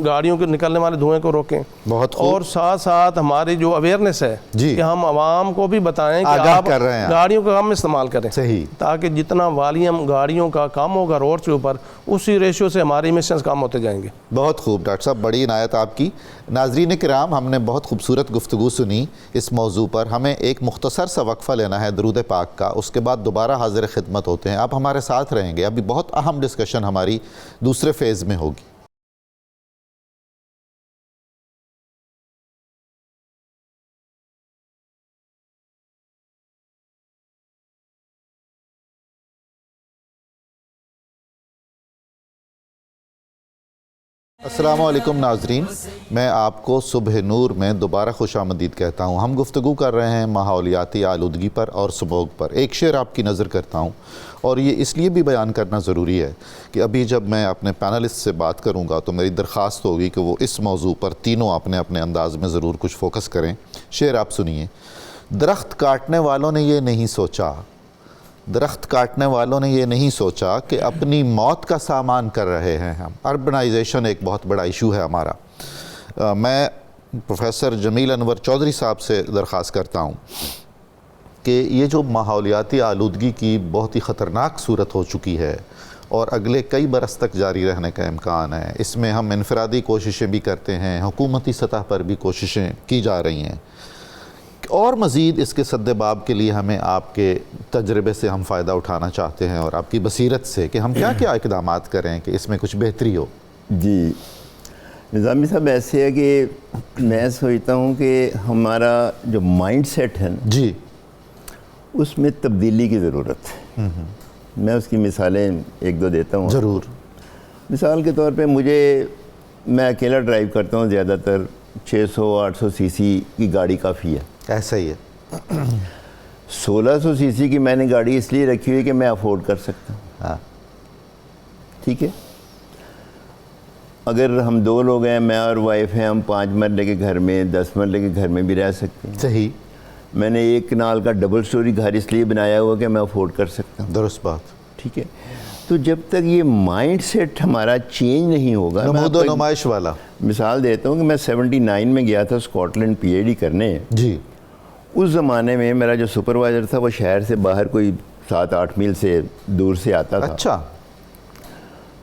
گاڑیوں کے نکلنے والے دھوئیں کو روکیں، بہت خوب، اور ساتھ ساتھ ہماری جو اویئرنیس ہے کہ ہم عوام کو بھی بتائیں کہ آپ گاڑیوں کا کم استعمال کریں، صحیح، تاکہ جتنا والیوم گاڑیوں کا کم ہوگا روڈ کے اوپر اسی ریشیو سے ہماری ایمیشنز کم ہوتے جائیں گے۔ بہت خوب ڈاکٹر صاحب، بڑی عنایت آپ کی۔ ناظرین کرام، ہم نے بہت خوبصورت گفتگو سنی اس موضوع پر۔ ہمیں ایک مختصر سا وقفہ لینا ہے درود پاک کا، اس کے بعد دوبارہ حاضر خدمت ہوتے ہیں۔ آپ ہمارے ساتھ رہیں گے، ابھی بہت اہم ڈسکشن ہماری دوسرے فیز میں ہوگی۔ السلام علیکم ناظرین، میں آپ کو صبح نور میں دوبارہ خوش آمدید کہتا ہوں۔ ہم گفتگو کر رہے ہیں ماحولیاتی آلودگی پر اور سموگ پر۔ ایک شعر آپ کی نظر کرتا ہوں، اور یہ اس لیے بھی بیان کرنا ضروری ہے کہ ابھی جب میں اپنے پینلسٹ سے بات کروں گا تو میری درخواست ہوگی کہ وہ اس موضوع پر تینوں اپنے اپنے انداز میں ضرور کچھ فوکس کریں۔ شعر آپ سنیے۔ درخت کاٹنے والوں نے یہ نہیں سوچا، درخت کاٹنے والوں نے یہ نہیں سوچا کہ اپنی موت کا سامان کر رہے ہیں ہم۔ اربنائزیشن ایک بہت بڑا ایشو ہے ہمارا۔ میں پروفیسر جمیل انور چودھری صاحب سے درخواست کرتا ہوں کہ یہ جو ماحولیاتی آلودگی کی بہت ہی خطرناک صورت ہو چکی ہے اور اگلے کئی برس تک جاری رہنے کا امکان ہے، اس میں ہم انفرادی کوششیں بھی کرتے ہیں، حکومتی سطح پر بھی کوششیں کی جا رہی ہیں، اور مزید اس کے سد باب کے لیے ہمیں آپ کے تجربے سے ہم فائدہ اٹھانا چاہتے ہیں اور آپ کی بصیرت سے کہ ہم کیا کیا اقدامات کریں کہ اس میں کچھ بہتری ہو۔ جی نظامی صاحب، ایسے ہے کہ میں سوچتا ہوں کہ ہمارا جو مائنڈ سیٹ ہے نا، جی، اس میں تبدیلی کی ضرورت ہے۔ میں اس کی مثالیں ایک دو دیتا ہوں ضرور۔ مثال کے طور پہ میں اکیلا ڈرائیو کرتا ہوں، زیادہ تر 600-800 سی سی کی گاڑی کافی ہے۔ ایسا ہی ہے۔ 1600 سی سی کی میں نے گاڑی اس لیے رکھی ہوئی کہ میں افورڈ کر سکتا ہوں۔ ہاں، ٹھیک ہے، اگر ہم 2 لوگ ہیں، میں اور وائف ہیں، ہم 5 مرلے کے گھر میں 10 مرلے کے گھر میں بھی رہ سکتے ہیں۔ صحیح۔ میں نے 1 کنال کا ڈبل سٹوری گھر اس لیے بنایا ہوا کہ میں افورڈ کر سکتا ہوں۔ درست بات۔ ٹھیک ہے، تو جب تک یہ مائنڈ سیٹ ہمارا چینج نہیں ہوگا، نمود و نمائش والا مثال دیتا ہوں کہ میں 79 میں گیا تھا Scotland P H D کرنے۔ جی، اس زمانے میں میرا جو سپروائزر تھا وہ شہر سے باہر کوئی 7-8 میل سے دور سے آتا تھا۔ اچھا،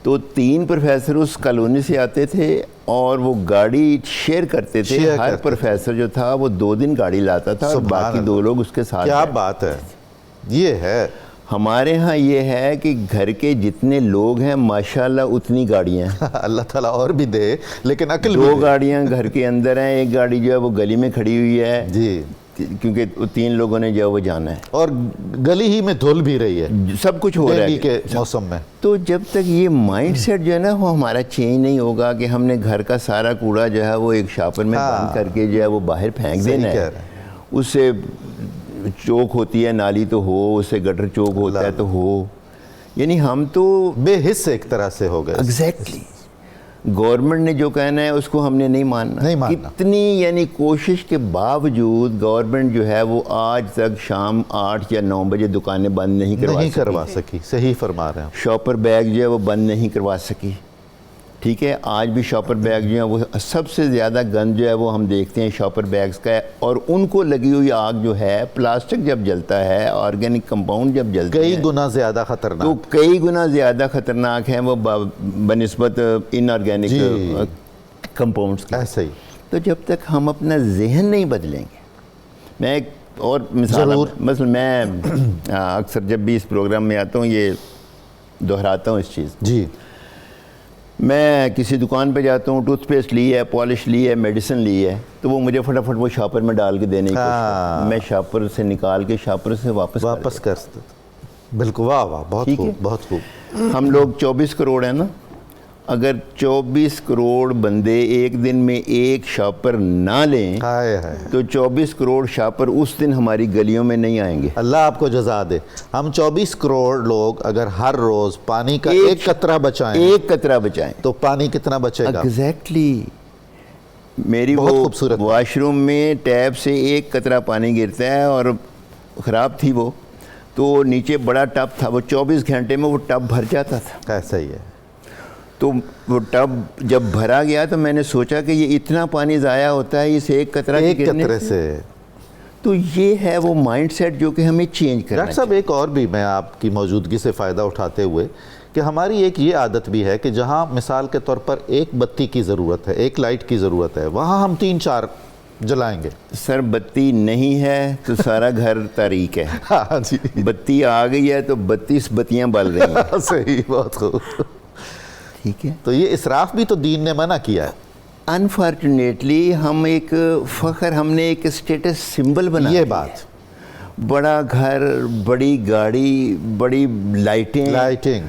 تو 3 پروفیسر اس کالونی سے آتے تھے اور وہ گاڑی شیئر کرتے تھے۔ ہر پروفیسر جو تھا وہ 2 دن گاڑی لاتا تھا اور باقی 2 لوگ اس کے ساتھ۔ کیا بات ہے! یہ ہے ہمارے ہاں یہ ہے کہ گھر کے جتنے لوگ ہیں ماشاءاللہ اتنی گاڑیاں ہیں۔ اللہ تعالیٰ اور بھی دے، لیکن عقل 2 گاڑیاں گھر کے اندر ہیں، 1 گاڑی جو ہے وہ گلی میں کھڑی ہوئی ہے۔ جی، کیونکہ 3 لوگوں نے جو وہ جانا ہے اور گلی ہی میں دھل بھی رہی ہے سب کچھ ہو رہا دہلی ہے کے موسم میں. تو جب تک یہ مائنڈ سیٹ جو ہے نا وہ ہمارا چینج نہیں ہوگا کہ ہم نے گھر کا سارا کوڑا جو ہے وہ ایک شاپر میں بند کر کے جو ہے وہ باہر پھینک دینا ہے. اس سے چوک ہوتی ہے نالی تو ہو, اس سے گٹر چوک ہوتا ہے تو ہو, یعنی ہم تو بے حس ایک طرح سے ہو گئے. ایگزیکٹلی گورنمنٹ نے جو کہنا ہے اس کو ہم نے نہیں ماننا. کتنی یعنی کوشش کے باوجود گورنمنٹ جو ہے وہ آج تک شام 8 یا 9 بجے دکانیں بند نہیں کروا سکی. صحیح فرما رہے ہیں. شاپر بیگ جو ہے وہ بند نہیں کروا سکی. ٹھیک ہے, آج بھی شاپر بیگ جو ہیں وہ سب سے زیادہ گند جو ہے وہ ہم دیکھتے ہیں شاپر بیگز کا ہے, اور ان کو لگی ہوئی آگ جو ہے پلاسٹک جب جلتا ہے, آرگینک کمپاؤنڈ جب جلتے ہیں, کئی گنا زیادہ خطرناک, تو کئی گنا زیادہ خطرناک ہیں وہ بنسبت ان آرگینک کمپاؤنڈس کی. ایسا ہی. تو جب تک ہم اپنا ذہن نہیں بدلیں گے, میں ایک اور مثال, مثلا میں اکثر جب بھی اس پروگرام میں آتا ہوں یہ دہراتا ہوں اس چیز. جی. میں کسی دکان پہ جاتا ہوں, ٹوتھ پیسٹ لی ہے, پالش لی ہے, میڈیسن لی ہے, تو وہ مجھے فٹافٹ وہ شاپر میں ڈال کے دینے کی کوشش, میں شاپر سے نکال کے شاپر سے واپس کر سکتے. بالکل. واہ واہ, بہت خوب, بہت خوب. ہم لوگ 24 کروڑ ہیں نا, اگر 24 کروڑ بندے ایک دن میں ایک شاپر نہ لیں تو 24 کروڑ شاپر اس دن ہماری گلیوں میں نہیں آئیں گے. اللہ آپ کو جزا دے. ہم 24 کروڑ لوگ اگر ہر روز پانی کا ایک قطرہ بچائیں تو پانی کتنا بچے گا؟ ایگزیکٹلی. میری وہ واش روم میں ٹیپ سے ایک قطرہ پانی گرتا ہے اور خراب تھی وہ, تو نیچے بڑا ٹب تھا, وہ 24 گھنٹے میں وہ ٹب بھر جاتا تھا. ایسا ہی ہے. تو وہ ٹب جب بھرا گیا تو میں نے سوچا کہ یہ اتنا پانی ضائع ہوتا ہے اس ایک قطرے سے. تو یہ ہے وہ مائنڈ سیٹ جو کہ ہمیں چینج کرنا ہے. ڈاکٹر صاحب ایک اور بھی میں آپ کی موجودگی سے فائدہ اٹھاتے ہوئے کہ ہماری ایک یہ عادت بھی ہے کہ جہاں مثال کے طور پر ایک بتی کی ضرورت ہے, ایک لائٹ کی ضرورت ہے, وہاں ہم 3-4 جلائیں گے. سر بتی نہیں ہے تو سارا گھر تاریک ہے. ہاں جی. بتی آ گئی ہے تو 32 بتیاں بل رہی ہیں. صحیح, بہت خوب. ٹھیک ہے. تو یہ اسراف بھی تو دین نے منع کیا ہے. انفارچونیٹلی ہم ایک فخر, ہم نے ایک اسٹیٹس سمبل بنا. یہ بات, بڑا گھر, بڑی گاڑی, بڑی لائٹنگ,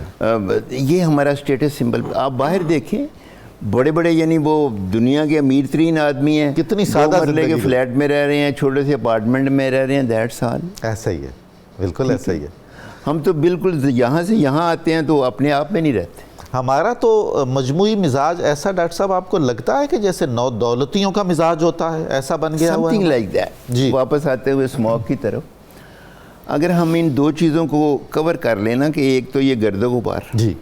یہ ہمارا اسٹیٹس سمبل. آپ باہر دیکھیں بڑے بڑے یعنی وہ دنیا کے امیر ترین آدمی ہیں, کتنی سادہ مرلے کے فلیٹ میں رہ رہے ہیں, چھوٹے سے اپارٹمنٹ میں رہ رہے ہیں. That's all. ایسا ہی ہے, بالکل ایسا ہی ہے. ہم تو بالکل یہاں سے یہاں آتے ہیں تو اپنے آپ میں نہیں رہتے. ہمارا تو مجموعی مزاج ایسا ڈاکٹر صاحب آپ کو لگتا ہے کہ جیسے نو دولتیوں کا مزاج ہوتا ہے, ایسا بن گیا ہوا ہے؟ Something like that. جی. واپس آتے ہوئے اسموک کی طرف, اگر ہم ان 2 چیزوں کو کور کر لینا کہ ایک تو یہ گرد و غبار. جی.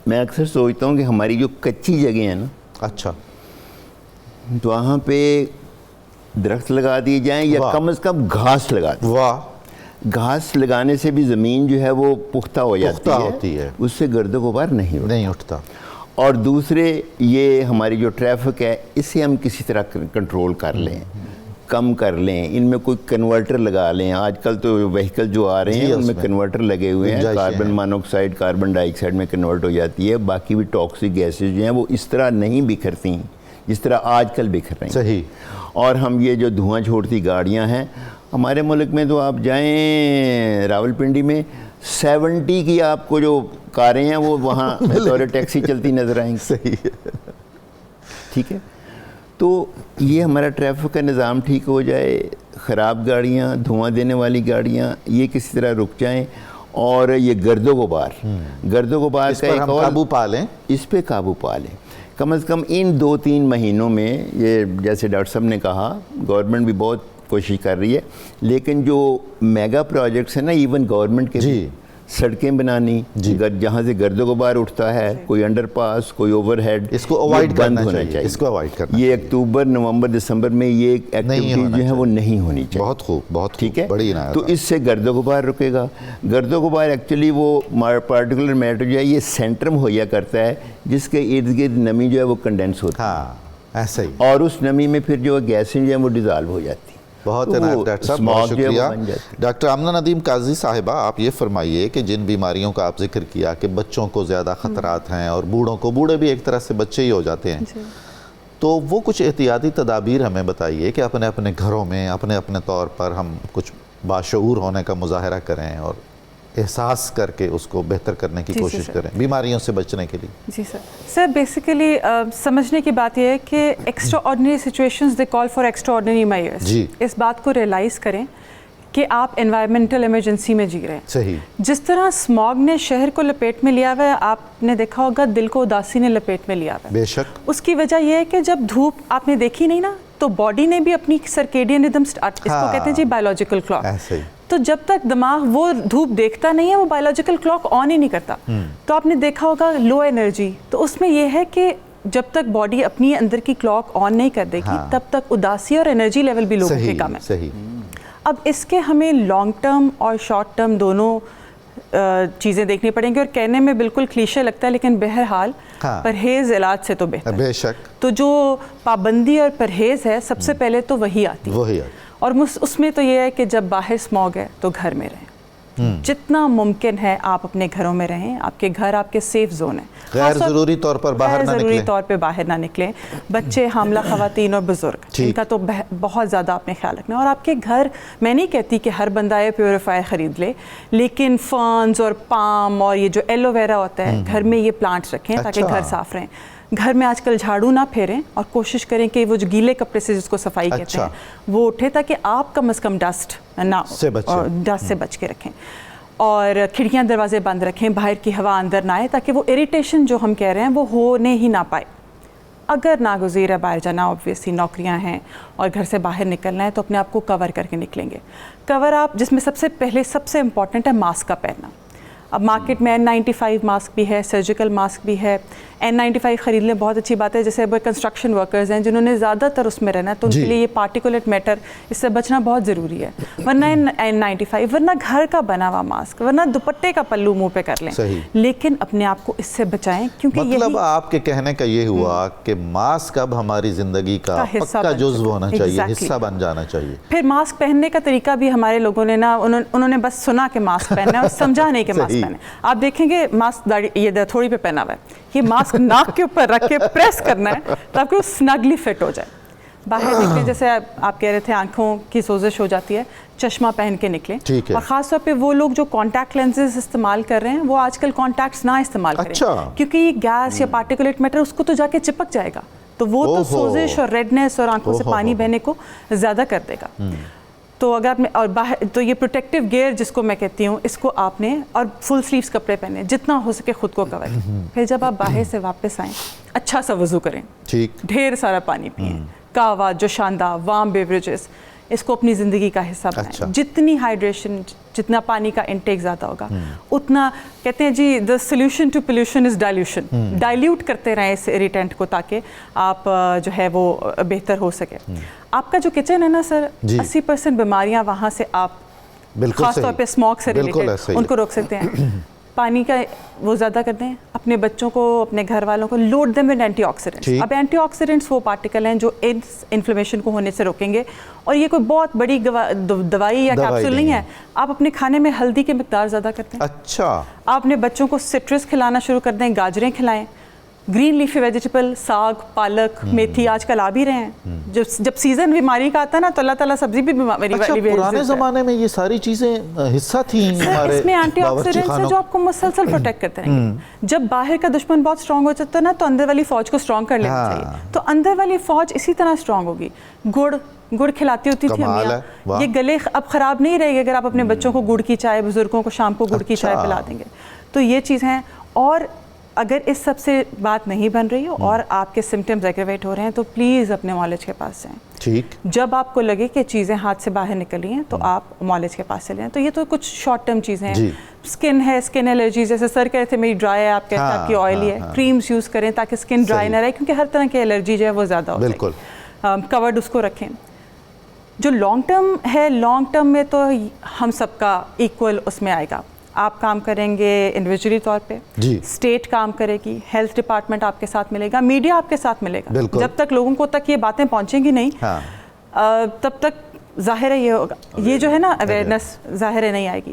میں اکثر سوچتا ہوں کہ ہماری جو کچی جگہ ہیں نا, اچھا, تو وہاں پہ درخت لگا دیے جائیں یا کم از کم گھاس لگا دیں. واہ. گھاس لگانے سے بھی زمین جو ہے وہ پختہ ہو جاتی ہے, اس سے گرد و غبار نہیں اٹھتا. اور دوسرے یہ ہماری جو ٹریفک ہے اسے ہم کسی طرح کنٹرول کر لیں, کم کر لیں, ان میں کوئی کنورٹر لگا لیں. آج کل تو وہیکل جو آ رہے ہیں ان میں کنورٹر لگے ہوئے ہیں, کاربن مونوکسائڈ کاربن ڈائی آکسائڈ میں کنورٹ ہو جاتی ہے. باقی بھی ٹاکسک گیسز جو ہیں وہ اس طرح نہیں بکھرتی جس طرح آج کل بکھر رہی ہیں. صحیح. اور ہم یہ جو دھواں چھوڑتی گاڑیاں ہیں ہمارے ملک میں, تو آپ جائیں راولپنڈی میں 70 کی آپ کو جو کاریں ہیں وہ وہاں بطور ٹیکسی چلتی نظر آئیں گی. صحیح. ٹھیک ہے. تو یہ ہمارا ٹریفک کا نظام ٹھیک ہو جائے, خراب گاڑیاں, دھواں دینے والی گاڑیاں یہ کسی طرح رک جائیں, اور یہ گرد و غبار کا ایک اور قابو پا لیں, اس پہ قابو پا لیں. کم از کم ان 2-3 مہینوں میں, یہ جیسے ڈاکٹر صاحب نے کہا گورنمنٹ بھی بہت کوشش کر رہی ہے, لیکن جو میگا پروجیکٹس ہیں نا ایون گورنمنٹ کے, سڑکیں بنانی, جہاں سے گرد و غبار اٹھتا ہے, کوئی انڈر پاس, کوئی اوور ہیڈ, اس کو اوائڈ کرنا چاہیے. اس کو اوائڈ کرنا, یہ اکتوبر, نومبر, دسمبر میں یہ ایکٹیویٹیز جو ہیں وہ نہیں ہونی چاہیے. بہت خوب, بہت ٹھیک ہے. بڑی عنایت. تو اس سے گرد و غبار رکے گا. گرد و غبار ایکچولی وہ پارٹیکولر میٹر جو ہے یہ سینٹر مہیا کرتا ہے جس کے ارد گرد نمی جو ہے وہ کنڈینس ہوتی ہے. ہاں ایسا ہی. اور اس نمی میں پھر جو گیسیں جو ہیں وہ ڈیزالو ہو جاتی ہیں. بہت ڈاکٹر صاحب, بہت شکریہ. ڈاکٹر آمنہ ندیم قاضی صاحبہ, آپ یہ فرمائیے کہ جن بیماریوں کا آپ ذکر کیا کہ بچوں کو زیادہ خطرات ہیں اور بوڑھوں کو, بوڑھے بھی ایک طرح سے بچے ہی ہو جاتے ہیں, تو وہ کچھ احتیاطی تدابیر ہمیں بتائیے کہ اپنے اپنے گھروں میں اپنے اپنے طور پر ہم کچھ باشعور ہونے کا مظاہرہ کریں اور احساس کر کے اس کو بہتر کرنے کی کوشش کریں بیماریوں سے بچنے کے لیے. جی سر بیسیکلی سمجھنے کی بات یہ ہے کہ extraordinary situations they call for extraordinary measures. جی. اس بات کو ریئلائز کریں کہ آپ انوائرمنٹل ایمرجنسی میں جی رہے ہیں. صحیح. جس طرح اسماگ نے شہر کو لپیٹ میں لیا ہوا ہے, آپ نے دیکھا ہوگا دل کو اداسی نے لپیٹ میں لیا ہوا ہے. بے شک. اس کی وجہ یہ ہے کہ جب دھوپ آپ نے دیکھی نہیں نا, تو باڈی نے بھی اپنی سرکیڈین ردم اس کو کہتے ہیں جی بایولوجیکل کلاک. ایسے ہی. تو جب تک دماغ وہ دھوپ دیکھتا نہیں ہے وہ بایولوجیکل کلاک آن ہی نہیں کرتا. تو آپ نے دیکھا ہوگا لو انرجی, تو اس میں یہ ہے کہ جب تک باڈی اپنی اندر کی کلاک آن نہیں کر دے گی تب تک اداسی اور انرجی لیول بھی لوگوں کے کم ہے. صحیح. اب اس کے ہمیں لانگ ٹرم اور شارٹ ٹرم دونوں چیزیں دیکھنی پڑیں گی, اور کہنے میں بالکل کلیشے لگتا ہے لیکن بہرحال پرہیز علاج سے تو بہتر. بے شک. تو جو پابندی اور پرہیز ہے سب سے پہلے تو وہی آتی ہے, اور اس میں تو یہ ہے کہ جب باہر اسماگ ہے تو گھر میں رہیں. جتنا ممکن ہے آپ اپنے گھروں میں رہیں, آپ کے گھر آپ کے سیف زون ہیں. غیر ضروری طور پر باہر نہ نکلیں. ضروری طور پہ باہر نہ نکلیں. بچے, حاملہ خواتین اور بزرگ, ان کا تو بہت زیادہ آپ نے خیال رکھنا ہے. اور آپ کے گھر, میں نہیں کہتی کہ ہر بندہ ایئر پیوریفائر خرید لے, لیکن فرنز اور پام اور یہ جو ایلو ویرا ہوتا ہے گھر میں یہ پلانٹس رکھیں تاکہ گھر صاف رہیں. گھر میں آج کل جھاڑو نہ پھیریں اور کوشش کریں کہ وہ جو گیلے کپڑے سے جس کو صفائی کہتے ہیں وہ اٹھے تاکہ آپ کم از کم ڈسٹ سے بچ کے رکھیں. اور کھڑکیاں دروازے بند رکھیں, باہر کی ہوا اندر نہ آئے تاکہ وہ اریٹیشن جو ہم کہہ رہے ہیں وہ ہونے ہی نہ پائے. اگر ناگزیر ہے باہر جانا, آبویسلی نوکریاں ہیں اور گھر سے باہر نکلنا ہے, تو اپنے آپ کو کور کر کے نکلیں گے. کور آپ جس میں سب سے پہلے سب سے امپورٹنٹ ہے ماسک کا پہننا. اب مارکیٹ میں N95 ماسک بھی ہے, سرجیکل ماسک بھی ہے. N95 خرید لیں, بہت اچھی بات ہے. جیسے اب کنسٹرکشن ورکرز ہیں جنہوں نے زیادہ تر اس میں رہنا ہے, تو ان کے لیے یہ پارٹیکولیٹ میٹر اس سے بچنا بہت ضروری ہے. ورنہ N95, ورنہ گھر کا بنا ہوا ماسک, ورنہ دوپٹے کا پلو منہ پہ کر لیں, لیکن اپنے آپ کو اس سے بچائیں. کیونکہ مطلب آپ کے کہنے کا یہ ہوا کہ ماسک اب ہماری زندگی کا پکا جزو ہونا چاہیے, حصہ بن جانا چاہیے. پھر ماسک پہننے کا طریقہ بھی ہمارے لوگوں نے نا, انہوں نے بس سنا کہ ماسک پہننا ہے اور سمجھا نہیں کہ ماسک پہنے. آپ دیکھیں گے ماسک یہ تھوڑی پہ پہنا ہوا ہے, یہ ماسک ناک کے اوپر رکھ کے پریس کرنا ہے تاکہ وہ سنگلی فٹ ہو جائے. باہر نکلیں, جیسے آپ کہہ رہے تھے آنکھوں کی سوزش ہو جاتی ہے, چشمہ پہن کے نکلیں. اور خاص طور پہ وہ لوگ جو کانٹیکٹ لینزز استعمال کر رہے ہیں وہ آج کل کانٹیکٹس نہ استعمال کریں, کیونکہ یہ گیس یا پارٹیکولیٹ میٹر اس کو تو جا کے چپک جائے گا, تو وہ تو سوزش اور ریڈنس اور آنکھوں سے پانی بہنے کو زیادہ کر دے گا. تو اگر آپ نے, اور باہر تو یہ پروٹیکٹیو گیئر جس کو میں کہتی ہوں, اس کو آپ نے, اور فل سلیوز کپڑے پہنے, جتنا ہو سکے خود کو کور. پھر جب آپ باہر سے واپس آئیں اچھا سا وضو کریں, ڈھیر سارا پانی پئیں, قہوہ, جوشاندہ, وارم بیوریجز, اس کو اپنی زندگی کا حصہ بنائیں. جتنی ہائیڈریشن, جتنا پانی کا انٹیک زیادہ ہوگا اتنا, کہتے ہیں جی the solution to pollution is dilution. Dilute کرتے رہیں اس اریٹینٹ کو تاکہ آپ جو ہے وہ بہتر ہو سکے. آپ کا جو کچن ہے نا سر, 80% بیماریاں وہاں سے آپ خاص طور پہ اسموک سے ریلیٹڈ ان کو روک سکتے ہیں. پانی کا وہ زیادہ کر دیں, اپنے بچوں کو, اپنے گھر والوں کو load them with antioxidants. اب اینٹی آکسیڈنٹس وہ پارٹیکل ہیں جو انفلیمیشن کو ہونے سے روکیں گے, اور یہ کوئی بہت بڑی دوائی یا کیپسول نہیں ہے. آپ اپنے کھانے میں ہلدی کی مقدار زیادہ کرتے ہیں. اچھا. آپ اپنے بچوں کو سٹرس کھلانا شروع کر دیں, گاجریں کھلائیں, گرین لیفی ویجیٹیبل, ساگ, پالک, میتھی آج کل آ بھی رہے ہیں. جب سیزن بیماری کا آتا ہے نا تو اللہ تعالیٰ سبزی بھی بیماری والی. پرانے زمانے میں یہ ساری چیزیں حصہ تھیں ہمارے. اس میں اینٹی آکسیڈنٹس ہیں جو آپ کو مسلسل پروٹیکٹ کرتے رہیں گے. جب باہر کا دشمن بہت اسٹرانگ ہو جاتا ہے نا, تو اندر والی فوج کو اسٹرانگ کر لینا چاہیے. تو اندر والی فوج اسی طرح اسٹرانگ ہوگی. گڑ کھلاتی ہوتی تھی امیاں, یہ گلے اب خراب نہیں رہے گی اگر آپ اپنے بچوں کو گڑ کی چائے, بزرگوں کو شام کو گڑ کی چائے پلا دیں گے. تو یہ چیز ہیں. اور اگر اس سب سے بات نہیں بن رہی ہو اور آپ کے سمٹمز ایگریویٹ ہو رہے ہیں تو پلیز اپنے معالج کے پاس جائیں. ٹھیک. جب آپ کو لگے کہ چیزیں ہاتھ سے باہر نکل رہی ہیں تو آپ معالج کے پاس چلے جائیں. تو یہ تو کچھ شارٹ ٹرم چیزیں ہیں. اسکن ہے, اسکن الرجی, جیسے سر کہہ رہے تھے میری ڈرائی ہے, آپ کہتے ہیں آپ کی آئلی ہے, کریمز یوز کریں تاکہ اسکن ڈرائی نہ رہے, کیونکہ ہر طرح کی الرجی جو ہے وہ زیادہ ہو جائے گی. کورڈ اس کو رکھیں. جو لانگ ٹرم ہے, لانگ ٹرم میں تو ہم سب کا ایکول اس میں آئے گا. آپ کام کریں گے انڈیویجولی طور پہ, اسٹیٹ کام کرے گی, ہیلتھ ڈپارٹمنٹ آپ کے ساتھ ملے گا, میڈیا آپ کے ساتھ ملے گا. جب تک لوگوں کو تک یہ باتیں پہنچیں گی نہیں تب تک ظاہر ہے یہ ہوگا, یہ جو ہے نا اویئرنیس ظاہر ہے نہیں آئے گی.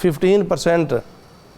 15%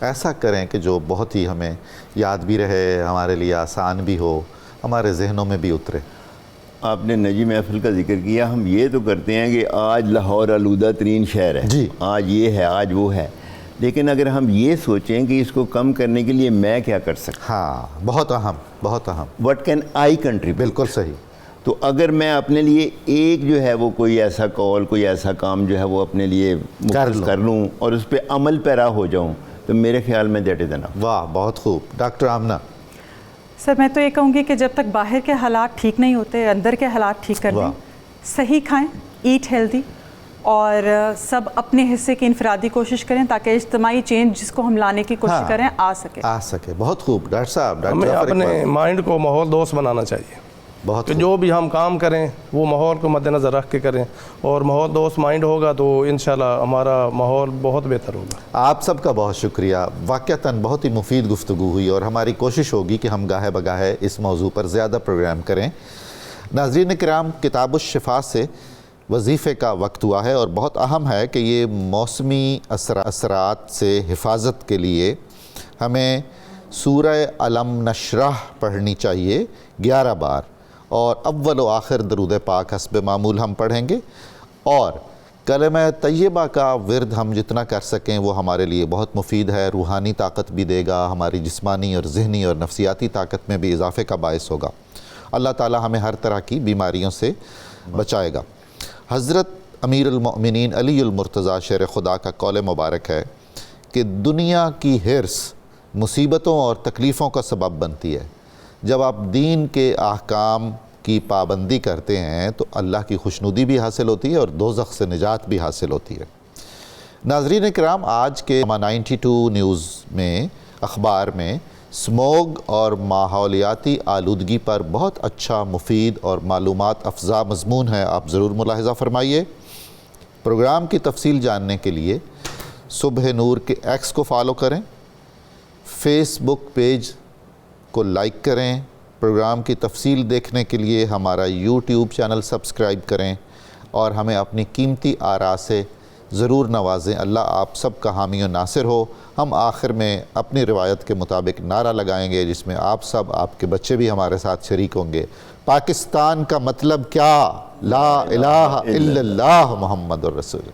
ایسا کریں کہ جو بہت ہی ہمیں یاد بھی رہے, ہمارے لیے آسان بھی ہو, ہمارے ذہنوں میں بھی اترے. آپ نے نجی محفل کا ذکر کیا. ہم یہ تو کرتے ہیں کہ آج لاہور آلودہ ترین شہر ہے, جی, آج یہ ہے, آج وہ ہے, لیکن اگر ہم یہ سوچیں کہ اس کو کم کرنے کے لیے میں کیا کر سکتا, ہاں, بہت اہم, بہت اہم, وٹ کین آئی کنٹریبیوٹ. بالکل صحیح. تو اگر میں اپنے لیے ایک جو ہے وہ کوئی ایسا کال, کوئی ایسا کام جو ہے وہ اپنے لیے مختص کر لوں اور اس پہ عمل پیرا ہو جاؤں, تو میرے خیال میں دیٹ از انف. واہ, بہت خوب. ڈاکٹر آمنہ. سر میں تو یہ کہوں گی کہ جب تک باہر کے حالات ٹھیک نہیں ہوتے, اندر کے حالات ٹھیک کر لیں, صحیح کھائیں, ایٹ ہیلدی, اور سب اپنے حصے کی انفرادی کوشش کریں تاکہ اجتماعی چینج جس کو ہم لانے کی کوشش کریں آ سکے. بہت خوب. ڈاکٹر صاحب, ہمیں اپنے مائنڈ کو ماحول دوست بنانا چاہیے. بہت کہ جو بھی ہم کام کریں وہ ماحول کو مد نظر رکھ کے کریں, اور ماحول دوست مائنڈ ہوگا تو انشاءاللہ ہمارا ماحول بہت بہتر ہوگا. آپ سب کا بہت شکریہ. واقعتاً بہت ہی مفید گفتگو ہوئی, اور ہماری کوشش ہوگی کہ ہم گاہے بگاہے اس موضوع پر زیادہ پروگرام کریں. ناظرین کرام, کتاب الشفا سے وظیفے کا وقت ہوا ہے, اور بہت اہم ہے کہ یہ موسمی اثرات سے حفاظت کے لیے ہمیں سورہ علم نشرح پڑھنی چاہیے 11 بار, اور اول و آخر درود پاک حسب معمول ہم پڑھیں گے, اور کلمہ طیبہ کا ورد ہم جتنا کر سکیں وہ ہمارے لیے بہت مفید ہے. روحانی طاقت بھی دے گا, ہماری جسمانی اور ذہنی اور نفسیاتی طاقت میں بھی اضافے کا باعث ہوگا. اللہ تعالی ہمیں ہر طرح کی بیماریوں سے بچائے گا. حضرت امیر المؤمنین علی المرتضیٰ شیر خدا کا قول مبارک ہے کہ دنیا کی حرص مصیبتوں اور تکلیفوں کا سبب بنتی ہے. جب آپ دین کے احکام کی پابندی کرتے ہیں تو اللہ کی خوشنودی بھی حاصل ہوتی ہے اور دوزخ سے نجات بھی حاصل ہوتی ہے. ناظرین کرام, آج کے 92 نیوز میں, اخبار میں سموگ اور ماحولیاتی آلودگی پر بہت اچھا, مفید اور معلومات افزا مضمون ہے. آپ ضرور ملاحظہ فرمائیے. پروگرام کی تفصیل جاننے کے لیے صبح نور کے ایکس کو فالو کریں, فیس بک پیج کو لائک کریں, پروگرام کی تفصیل دیکھنے کے لیے ہمارا یوٹیوب چینل سبسکرائب کریں, اور ہمیں اپنی قیمتی آراء سے ضرور نوازیں. اللہ آپ سب کا حامی و ناصر ہو. ہم آخر میں اپنی روایت کے مطابق نعرہ لگائیں گے جس میں آپ سب, آپ کے بچے بھی ہمارے ساتھ شریک ہوں گے. پاکستان کا مطلب کیا؟ لا الہ الا اللہ محمد الرسول.